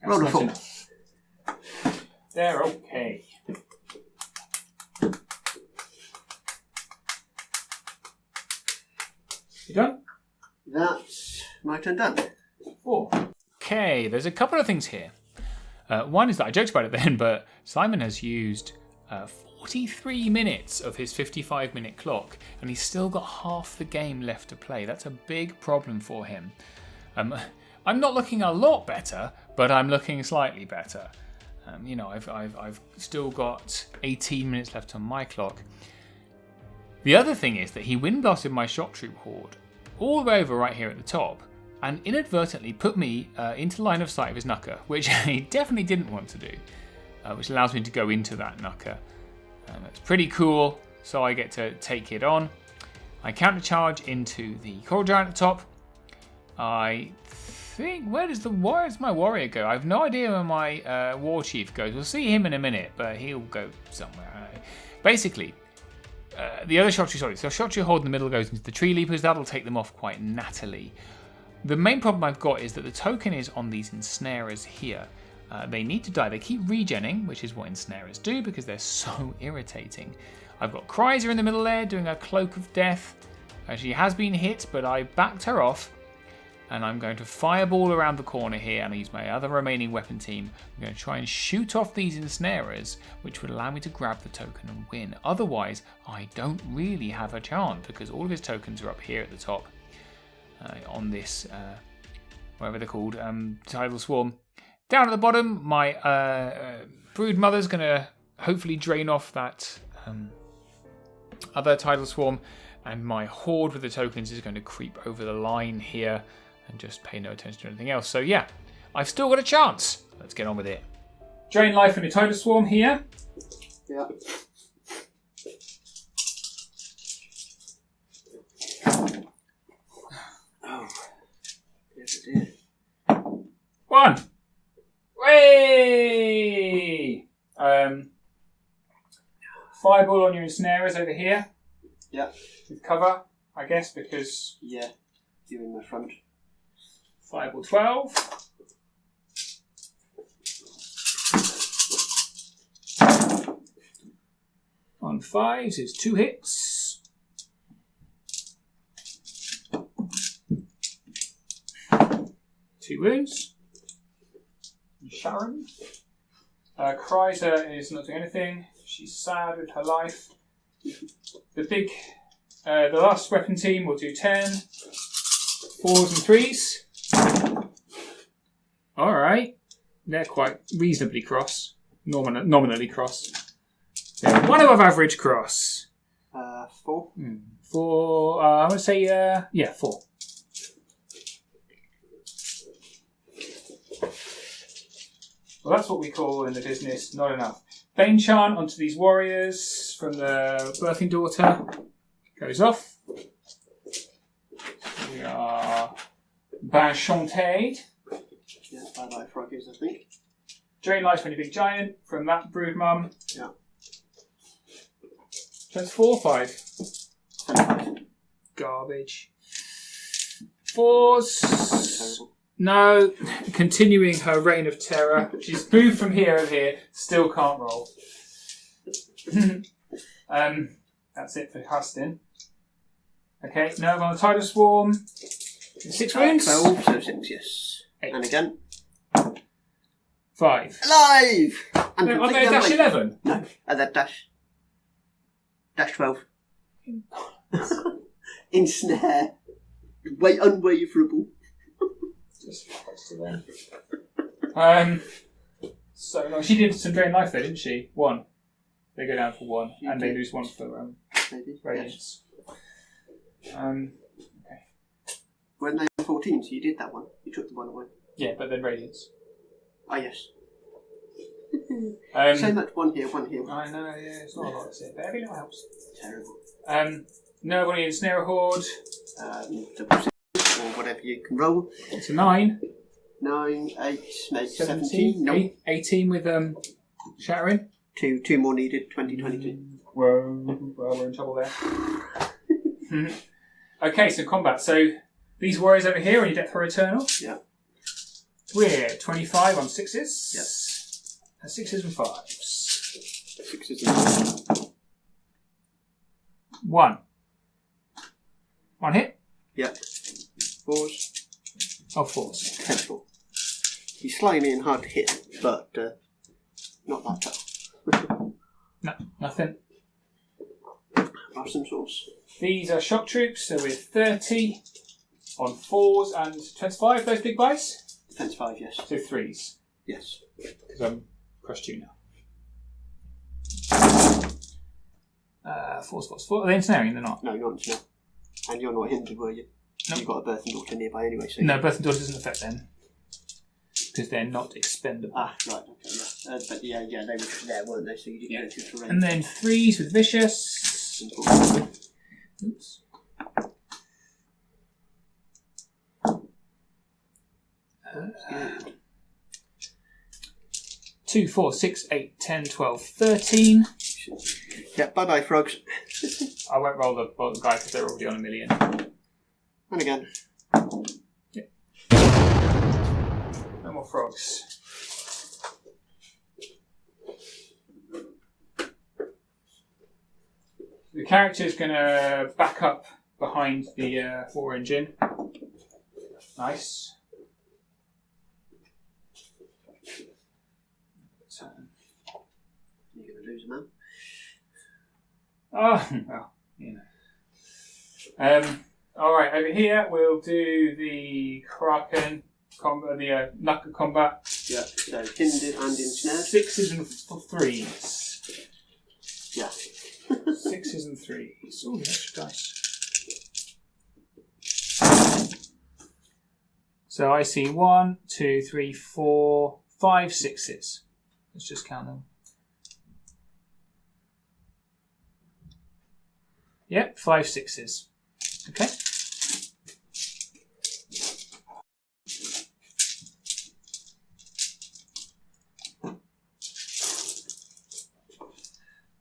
Roll a 4. Enough. They're okay. You done? That's my turn done. 4. Okay, there's a couple of things here. One is that I joked about it then, but Simon has used 43 minutes of his 55-minute clock, and he's still got half the game left to play. That's a big problem for him. I'm not looking a lot better, but I'm looking slightly better. You know, I've still got 18 minutes left on my clock. The other thing is that he windblasted my shock troop horde all the way over right here at the top, and inadvertently put me into line of sight of his knucker, which he definitely didn't want to do, which allows me to go into that knucker. It's pretty cool, so I get to take it on. I countercharge into the coral giant at the top. I think, where's my warrior go? I have no idea where my war chief goes. We'll see him in a minute, but he'll go somewhere. Basically, the other shock tree, so shock tree horde in the middle goes into the tree leapers. That'll take them off quite nattily. The main problem I've got is that the token is on these ensnarers here. They need to die. They keep regenning, which is what ensnarers do because they're so irritating. I've got Chrysler in the middle there doing a cloak of death. She has been hit, but I backed her off. And I'm going to fireball around the corner here and I use my other remaining weapon team. I'm going to try and shoot off these ensnarers, which would allow me to grab the token and win. Otherwise, I don't really have a chance because all of his tokens are up here at the top on this, whatever they're called, tidal swarm. Down at the bottom, my brood mother's going to hopefully drain off that other tidal swarm, and my horde with the tokens is going to creep over the line here and just pay no attention to anything else. So yeah, I've still got a chance. Let's get on with it. Drain life in a tidal swarm here. Yeah. Oh. Yes, it is. 1. Way. Fireball on your ensnarers over here. Yeah. With cover, I guess, because... Yeah, you're in the front. Fireball 12. On 5s, it's 2 hits. 2 wounds. Sharon. Chrysler is not doing anything. She's sad with her life. The last weapon team will do 10. 4s and 3s. Alright. They're quite reasonably cross. Nominally cross. They're one above average cross. 4. 4, I'm going to say, 4. Well, that's what we call in the business not enough. Bane Chant onto these warriors from the birthing daughter. Goes off. We are Banchanted. Yeah, bye-bye froggies, I think. Drain life from your big giant from that brood mum. Yeah. That's 4 or 5. 25. Garbage. 4s. Terrible. No. Continuing her reign of terror. She's moved from here over here. Still can't roll. That's it for Hustin. Okay, now on the tidal swarm. 6 wounds. 12, so 6, yes. 8. And again. 5. Alive! And No, on completely there dash unwavering. 11. No, at that dash. Dash 12. Ensnare. Wait, unwaverable. Just close to there. So no, she did some drain life though, didn't she? 1. They go down for 1, and they lose 1 for Maybe. radiance. Yes. Okay. Weren't they 14, so you did that one. You took the one away. Yeah, but then radiance. Ah, yes. So much one here, one here. I know, yeah, it's not a lot, is it? But every little helps. Terrible. No one in Snare a Horde. Double 6 or whatever you can roll. It's a 9. 9, 8, maybe 17. No. 18 with shattering. Two more needed. 20, 22. Well, we're in trouble there. Okay, so combat. So these warriors over here on your Death Row Eternal. Yeah. We're 25 on 6s. Yeah. And 6s and 5s. 6s and 1. 1 hit. Yeah. 4s. Oh, 4s. 10-4. He's slimy and hard to hit, but not that tough. No, nothing. Awesome sauce. These are shock troops, so we're 30 on 4s and 25, those big guys. Defense 5, yes. So 3s. Yes. Because I'm crushed you now. 4s. Are they ensnaring? They're not. No, you're not. And you're not hindered, were you? No. You've got a birth and daughter nearby anyway, so... No, birth and daughter doesn't affect them. Because they're not expendable. Ah, right, okay, yeah. But yeah, they were there, weren't they? So you didn't go to terrain. And then 3s with vicious. Oops. 2, 4, 6, 8, 10, 12, 13. Yeah, bye-bye, frogs. I won't roll the guy because they're already on 1 million. And again. Yeah. No more frogs. The character's going to back up behind the 4 engine. Nice. You're going to lose a man. Oh, well, you know. Alright, over here we'll do the Kraken combat, the Knuckle combat. Yeah, so hindered and ensnared. 6s and 3s. Yeah. 6s and 3s. Oh, the extra dice. So I see 1, 2, 3, 4, 5 6s. Let's just count them. Yep, 5 6s. Okay.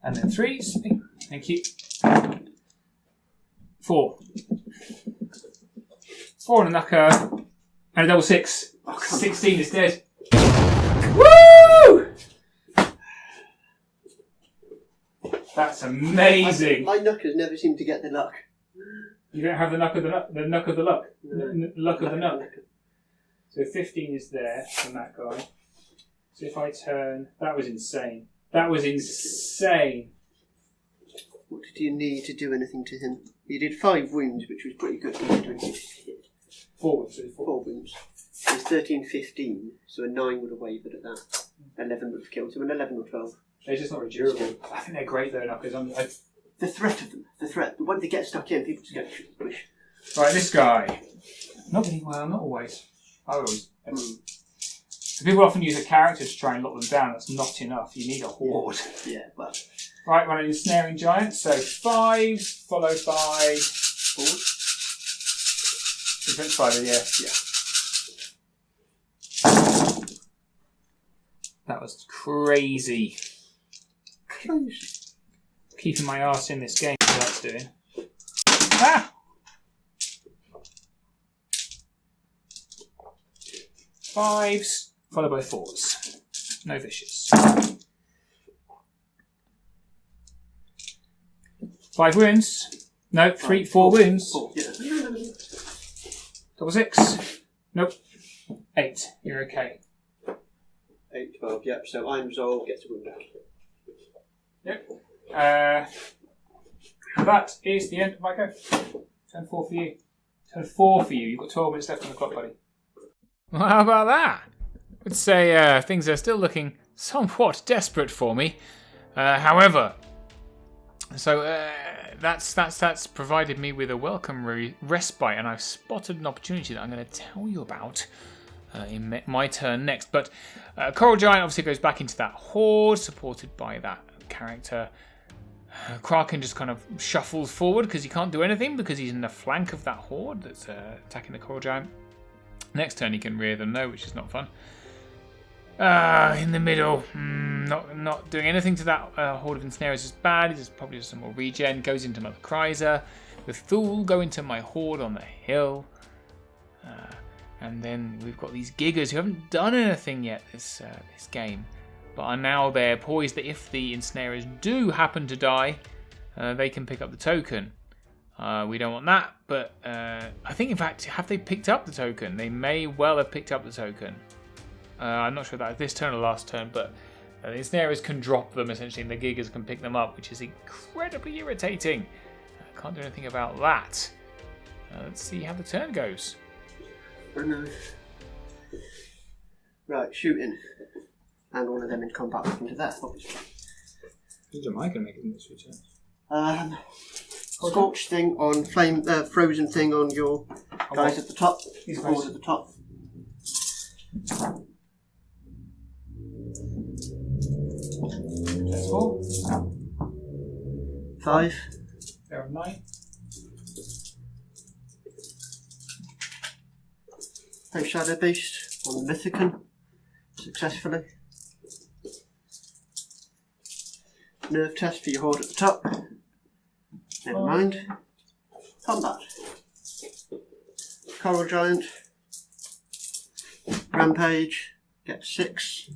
And then 3s. Thank you. 4. 4 and a knucker. And a double 6. Oh, 16 is dead. Woo! That's amazing. My knuckers never seem to get the luck. You don't have the knuck of the luck of the luck. No. Luck of the knuck. So 15 is there from that guy. So if I turn, that was insane. That was insane. What did you need to do anything to him? You did 5 wounds, which was pretty good. 4 wounds. It was 13, 15, so a 9 would have wavered at that. 11 would have killed him, and 11 or 12. They're just not very durable. I think they're great though, knuckers. The threat of them, but when they get stuck in, people just go, wish. Right, this guy. Not always. I always. So people often use a character to try and lock them down. That's not enough. You need a horde. Yeah, but... Right, running ensnaring giant. So 5s followed by 4s. Defense 5, yeah. That was crazy. Keeping my arse in this game, what that's doing. Ah! 5s followed by 4s. No vicious. 5 wounds. No, 4 wounds. 4, yeah. Double 6. Nope. 8. You're okay. 8, 12, yep. So I'm resolved, gets a wound back. Yep. That is the end of my go. Turn 4 for you. Turn 4 for you. You've got 12 minutes left on the clock, buddy. Well, how about that? I would say things are still looking somewhat desperate for me. However, so that's provided me with a welcome respite, and I've spotted an opportunity that I'm going to tell you about in my turn next. But Coral Giant obviously goes back into that horde, supported by that character. Kraken just kind of shuffles forward because he can't do anything because he's in the flank of that horde that's attacking the Coral Giant. Next turn he can rear them though, which is not fun. In the middle, not doing anything to that horde of ensnarers is bad. He just probably does some more regen. Goes into another Chrysler. The Thule go into my horde on the hill. And then we've got these Gigas who haven't done anything yet this game, but are now there poised that if the ensnarers do happen to die, they can pick up the token. We don't want that, but I think in fact, have they picked up the token? They may well have picked up the token. I'm not sure that this turn or last turn, but the ensnarers can drop them essentially and the Gigas can pick them up, which is incredibly irritating. I can't do anything about that. Let's see how the turn goes. Oh no. Right, shooting. And one of them in combat looking to death, obviously. Am I going to make it in this return? Scorched thing on frozen thing on your guys at the top. These Horde guys. at the top. That's 4. 5. There are 9. Post Shadow Beast on the Mythicon. Successfully. Nerve test for your horde at the top. Never mind. Combat. Coral Giant. Rampage. Get 6.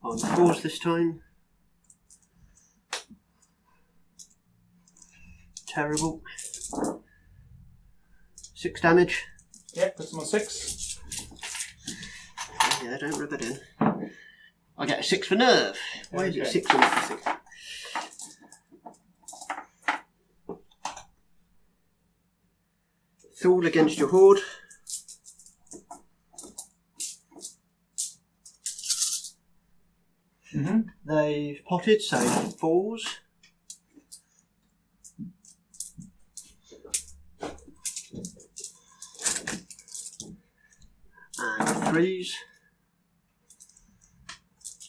On 4s this time. Terrible. 6 damage. Yep, put them on 6. Yeah, don't rub it in. I get a 6 for nerve. Why is it Okay. 6 and not 6? Thule against your horde. They've potted, so 4s. And 3s.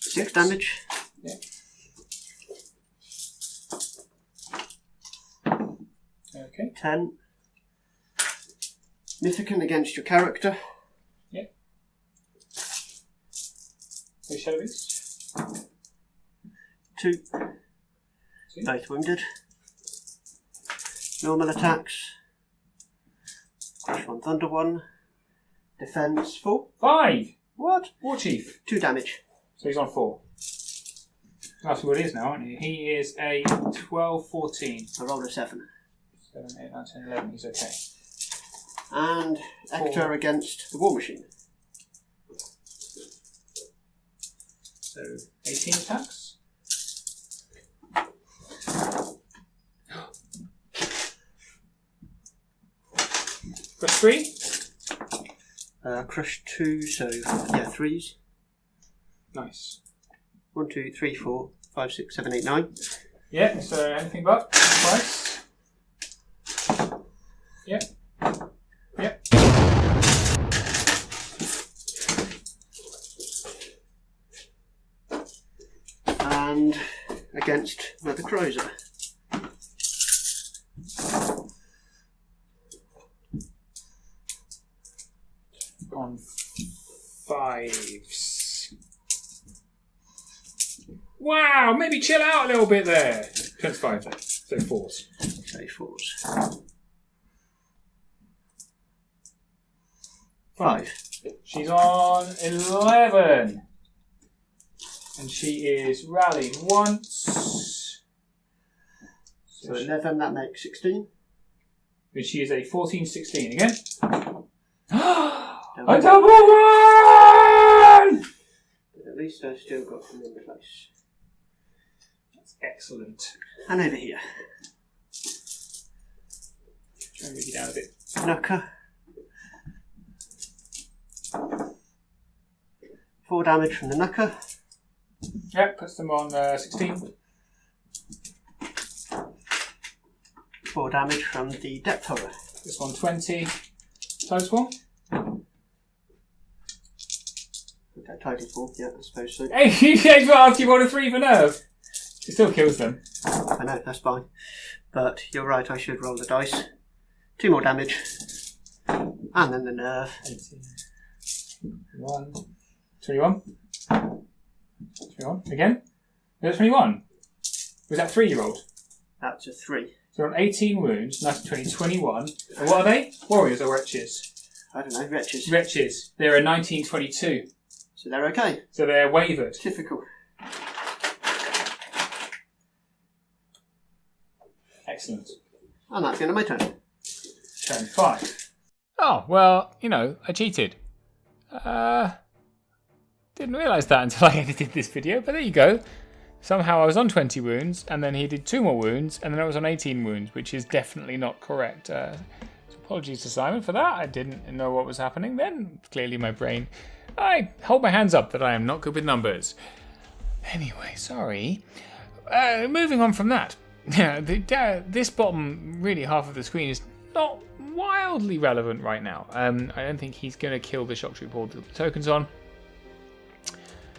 6 damage. Yeah. Okay. 10. Mythicon against your character. Yeah. Three Shadow Beasts. 2. 2. Both wounded. Normal attacks. Crush 1, Thunder 1. Defense 4. 5. What? War Chief. 2 damage. So he's on 4. That's what it is now, isn't he? He is a 12, 14. I rolled a 7. 7, 8, 9, 10, 11. He's okay. And Ector against the War Machine. So 18 attacks. Plus 3. Crush 2, so yeah, 3s. Nice. 1, 2, 3, 4, 5, 6, 7, 8, 9. Yeah, so anything but twice. Yep. Yep. And against another Chrysler. On 5s. Wow, maybe chill out a little bit there. 25 then, so 4s. Say 4s. 5. She's on 11. And she is rallied once. So 11, that makes 16. And she is a 14, 16 again. Double. A double one! But at least I've still got them in place. That's excellent. And over here. Try and move you down a bit. Knucker. 4 damage from the Knucker. Yep, puts them on 16. 4 damage from the Depth Horror. This one 20. Times 1. Title 4, yeah, I suppose so. Hey, you said after you rolled a 3 for nerve. It still kills them. I know, that's fine. But you're right, I should roll the dice. 2 more damage. And then the nerve. 18. 1. 21. 21. Again? Was that 21? Was that 3 you rolled? That's a 3. So you're on 18 wounds, 19, 20, 21. And what are they? Warriors or wretches? I don't know, wretches. Wretches. They're a 1922. So they're okay. So they're wavered. Typical. Excellent. And that's the end of my turn. Turn 5. Oh, well, you know, I cheated. Didn't realise that until I edited this video, but there you go. Somehow I was on 20 wounds, and then he did 2 more wounds, and then I was on 18 wounds, which is definitely not correct. So apologies to Simon for that. I didn't know what was happening then. Clearly my brain... I hold my hands up that I am not good with numbers. Anyway, sorry. Moving on from that. This bottom, really half of the screen, is not wildly relevant right now. I don't think he's going to kill the shock troop horde with the tokens on.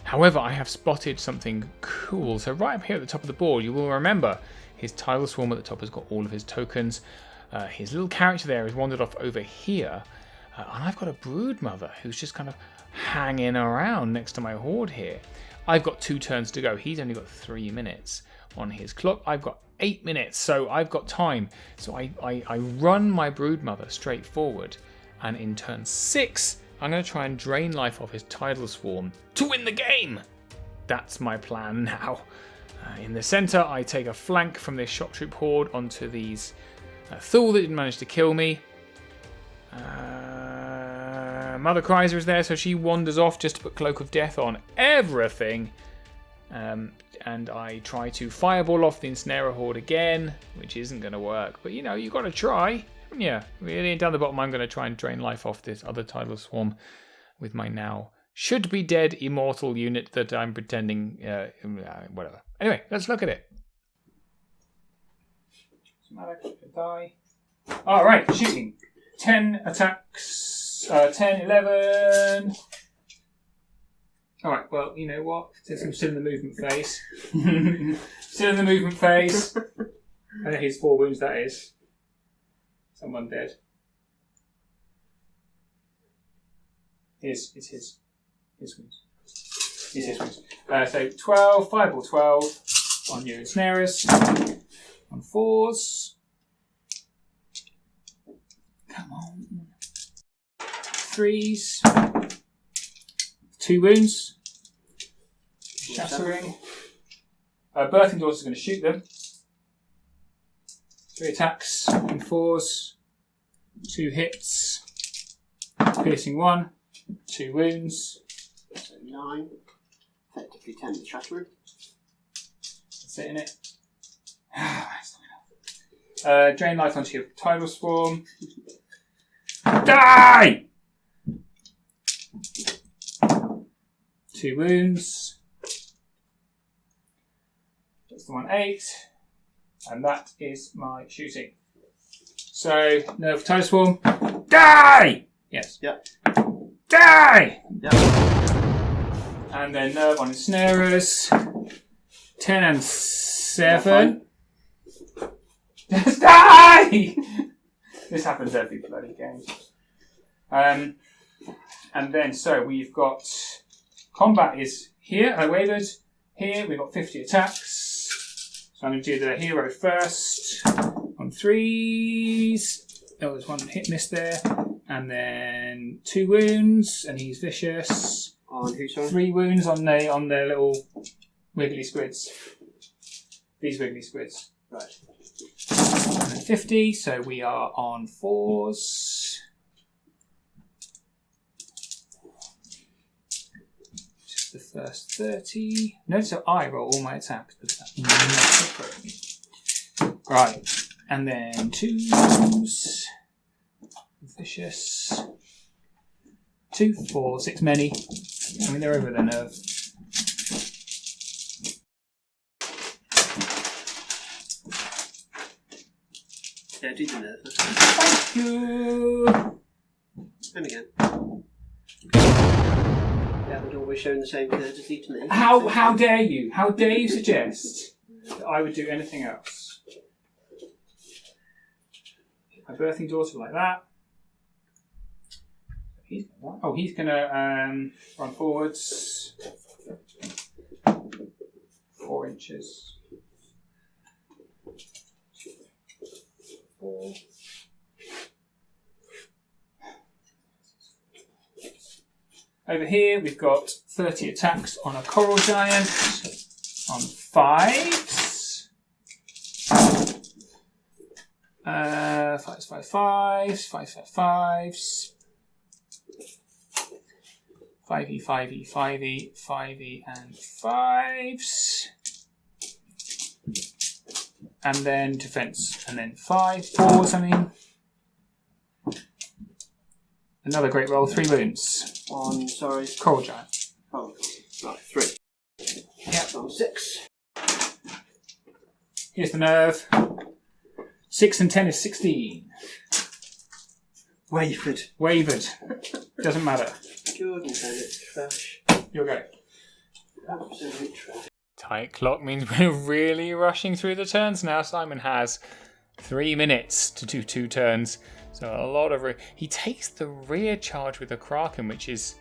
However, I have spotted something cool. So right up here at the top of the board, you will remember his tidal swarm at the top has got all of his tokens. His little character there has wandered off over here. And I've got a brood mother who's just kind of hanging around next to my horde here. I've got 2 turns to go. He's only got 3 minutes on his clock. I've got 8 minutes, so I've got time. So I run my brood mother straight forward. And in turn 6, I'm going to try and drain life off his tidal swarm to win the game. That's my plan now. In the centre, I take a flank from this shock troop horde onto these Thule that didn't manage to kill me. Mother Chrysler is there, so she wanders off just to put Cloak of Death on everything. And I try to fireball off the Ensnarer horde again, which isn't going to work. But, you know, you've got to try. Yeah, really down the bottom, I'm going to try and drain life off this other tidal swarm with my now should-be dead immortal unit that I'm pretending... whatever. Anyway, let's look at it. Die. Alright, shooting. 10 attacks. 10, 11... Alright, well, you know what? Since I'm still in the movement phase. Still in the movement phase. Here's 4 wounds, that is. Someone dead. It's his wounds. It's his wounds. So 12, fireball 12 on your ensnarers. On 4s. Come on. 3s. 2 wounds. Shattering. Birthing Daughter is going to shoot them. 3 attacks on 4s. 2 hits. Piercing 1. 2 wounds. So 9. Effectively 10 to shattering. That's it, innit? Drain life onto your tidal swarm. Die! 2 wounds. That's the 1 8. And that is my shooting. So, nerve tidal swarm. Die! Yes. Yep. Die! Yep. And then nerve on ensnarers. 10 and 7. Just die! This happens every bloody game. And then, so we've got combat is here. I wavered. Here we've got 50 attacks. So I'm going to do the hero first. On 3s. Oh, there's 1 hit miss there. And then 2 wounds, and he's vicious. On who, sorry? 3 wounds on their little wiggly squids. These wiggly squids. Right. And then 50, so we are on 4s. Just the first 30. Notice how I roll all my attacks, but that's not appropriate. Right, and then 2s. Vicious. 2, 4, 6 many. I mean, they're over their nerve. Yeah, do the nerve. Thank you. And again. Yeah, You're always showing the same courtesy to me. How dare you? How dare you suggest that I would do anything else? My birthing daughter like that. He's gonna run forwards 4 inches. 4. Over here we've got 30 attacks on a coral giant on 5s. 5s, 5s, 5s. 5e, 5e, 5e, 5e, and 5s. And then defense. And then 4s, I mean. Another great roll, 3 wounds. On, sorry. Coral giant. Oh, right, 3. Yep. On 6. Here's the nerve. 6 and 10 is 16. Wavered. Wavered. Doesn't matter. Jordan Bennett, trash. You'll go. Absolute trash. Tight clock means we're really rushing through the turns now. Simon has 3 minutes to do 2 turns. So a lot of... He takes the rear charge with the Kraken, which is...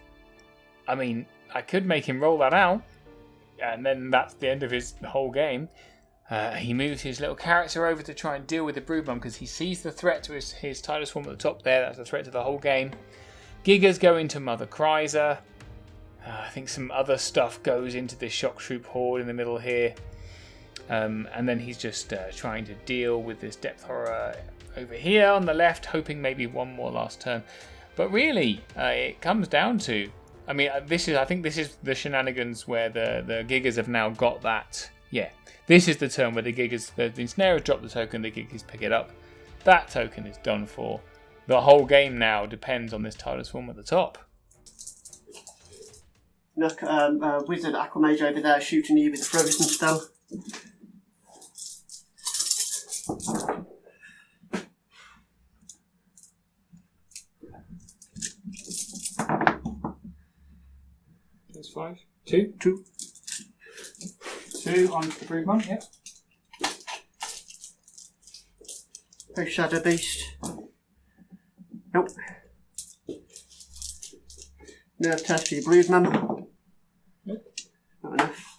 I mean, I could make him roll that out. And then that's the end of his whole game. He moves his little character over to try and deal with the Broodmum because he sees the threat to his Tidal Swarm at the top there. That's the threat to the whole game. Gigas go into Mother Kryza. I think some other stuff goes into this Shock Troop horde in the middle here. And then he's just trying to deal with this Depth Horror over here on the left, hoping maybe one more last turn. But really, it comes down to... I mean, I think this is the shenanigans where the Gigas have now got that... Yeah, this is the turn where the Ensnarer drop the token, the Gigas pick it up. That token is done for. The whole game now depends on this Tidal Swarm at the top. Look, Wizard Aquamage over there shooting you with the Frozen Spell. That's 5. 2. 2. 2 on the Broodmum, yep. Post Shadow Beast. Nope. Nerve test for your Broodmum. Nope. Not enough.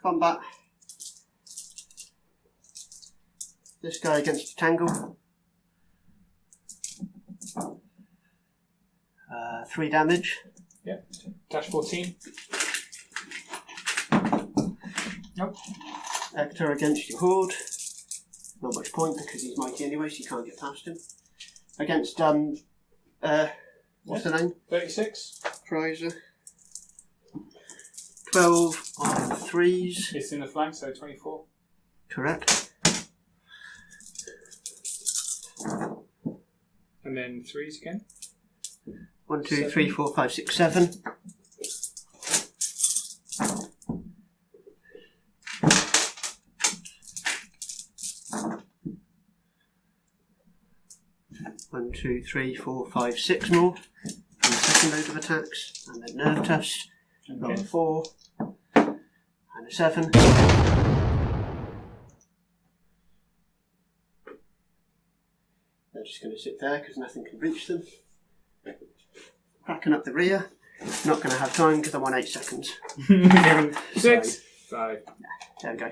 Combat. This guy against Tangle. 3 damage. Yep. Dash 14. Nope. Hector against your Horde. Not much point because he's mighty anyway, so you can't get past him. Against, what's the name? 36. Kryza. 12 on 3s. It's in the flank, so 24. Correct. And then 3s again. 1, 2, 7. 3, 4, 5, 6, 7. One, 2, 3, 4, 5, 6 more. And the second load of attacks. And then nerve test. Roll a 4. And a 7. They're just going to sit there because nothing can reach them. Cracking up the rear. Not going to have time because I'm on 8 seconds. 6. 5. There we go.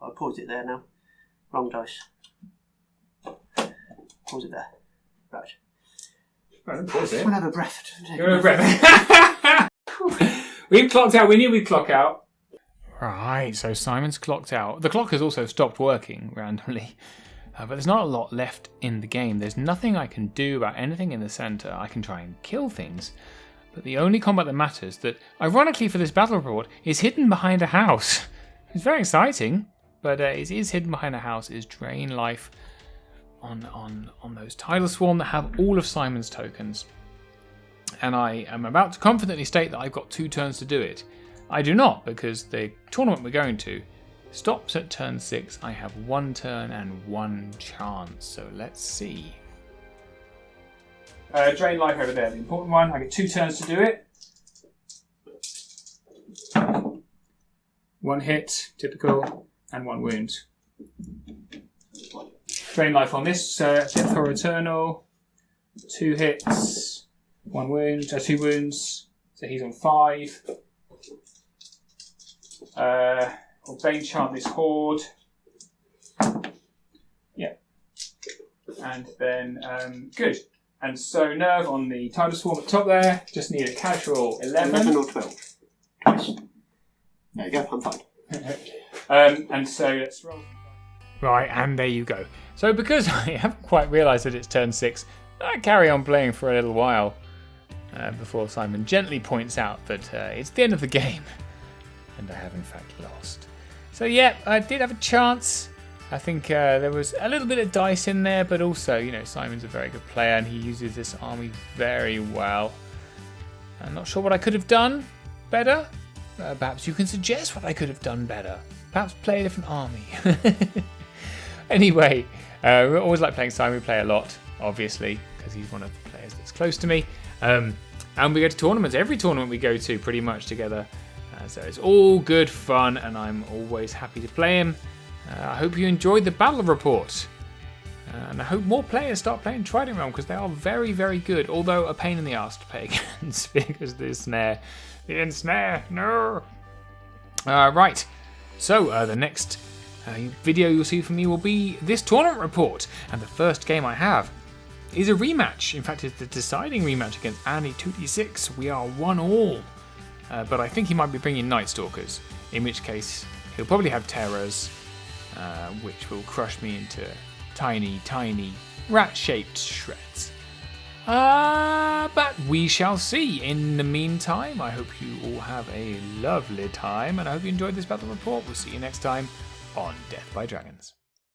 I'll pause it there now. Wrong dice. Pause it there. Right. Right, pause it. We'll have a breath. You're out of breath. We've clocked out. We knew we'd clock out. Right, so Simon's clocked out. The clock has also stopped working randomly. But there's not a lot left in the game. There's nothing I can do about anything in the centre. I can try and kill things. But the only combat that matters, that ironically for this battle report, is hidden behind a house. It's very exciting, but it is hidden behind a house, is drain life on those Tidal Swarm that have all of Simon's tokens. And I am about to confidently state that I've got 2 turns to do it. I do not, because the tournament we're going to stops at turn 6. I have 1 turn and 1 chance, so let's see. Drain life over there, the important one. I get 2 turns to do it. 1 hit, typical, and 1 wound. Drain life on this, Death or Eternal. 2 hits, 1 wound, 2 wounds. So he's on 5. We'll Bane Chant this Horde. Yeah. And then, good. And so Nerve on the Tidal Swarm at the top there. Just need a casual 11. 11 or 12. Twice. There you go, I'm fine. And so let's roll. Right, and there you go. So because I haven't quite realised that it's turn 6, I carry on playing for a little while before Simon gently points out that it's the end of the game. And I have in fact lost. So yeah, I did have a chance. I think there was a little bit of dice in there, but also, you know, Simon's a very good player and he uses this army very well. I'm not sure what I could have done better. Perhaps you can suggest what I could have done better. Perhaps play a different army. Anyway, we always like playing Simon. We play a lot, obviously, because he's one of the players that's close to me. And we go to tournaments. Every tournament we go to pretty much together. So it's all good fun and I'm always happy to play him. I hope you enjoyed the battle report. And I hope more players start playing Trident Realms because they are very, very good. Although a pain in the arse to play against because the ensnare. The ensnare, no. Right. So the next video you'll see from me will be this tournament report. And the first game I have is a rematch. In fact, it's the deciding rematch against Andy 2d6. We are 1-1. But I think he might be bringing Night Stalkers. In which case, he'll probably have Terrors. Which will crush me into tiny, tiny rat-shaped shreds. But we shall see. In the meantime, I hope you all have a lovely time, and I hope you enjoyed this battle report. We'll see you next time on Death by Dragons.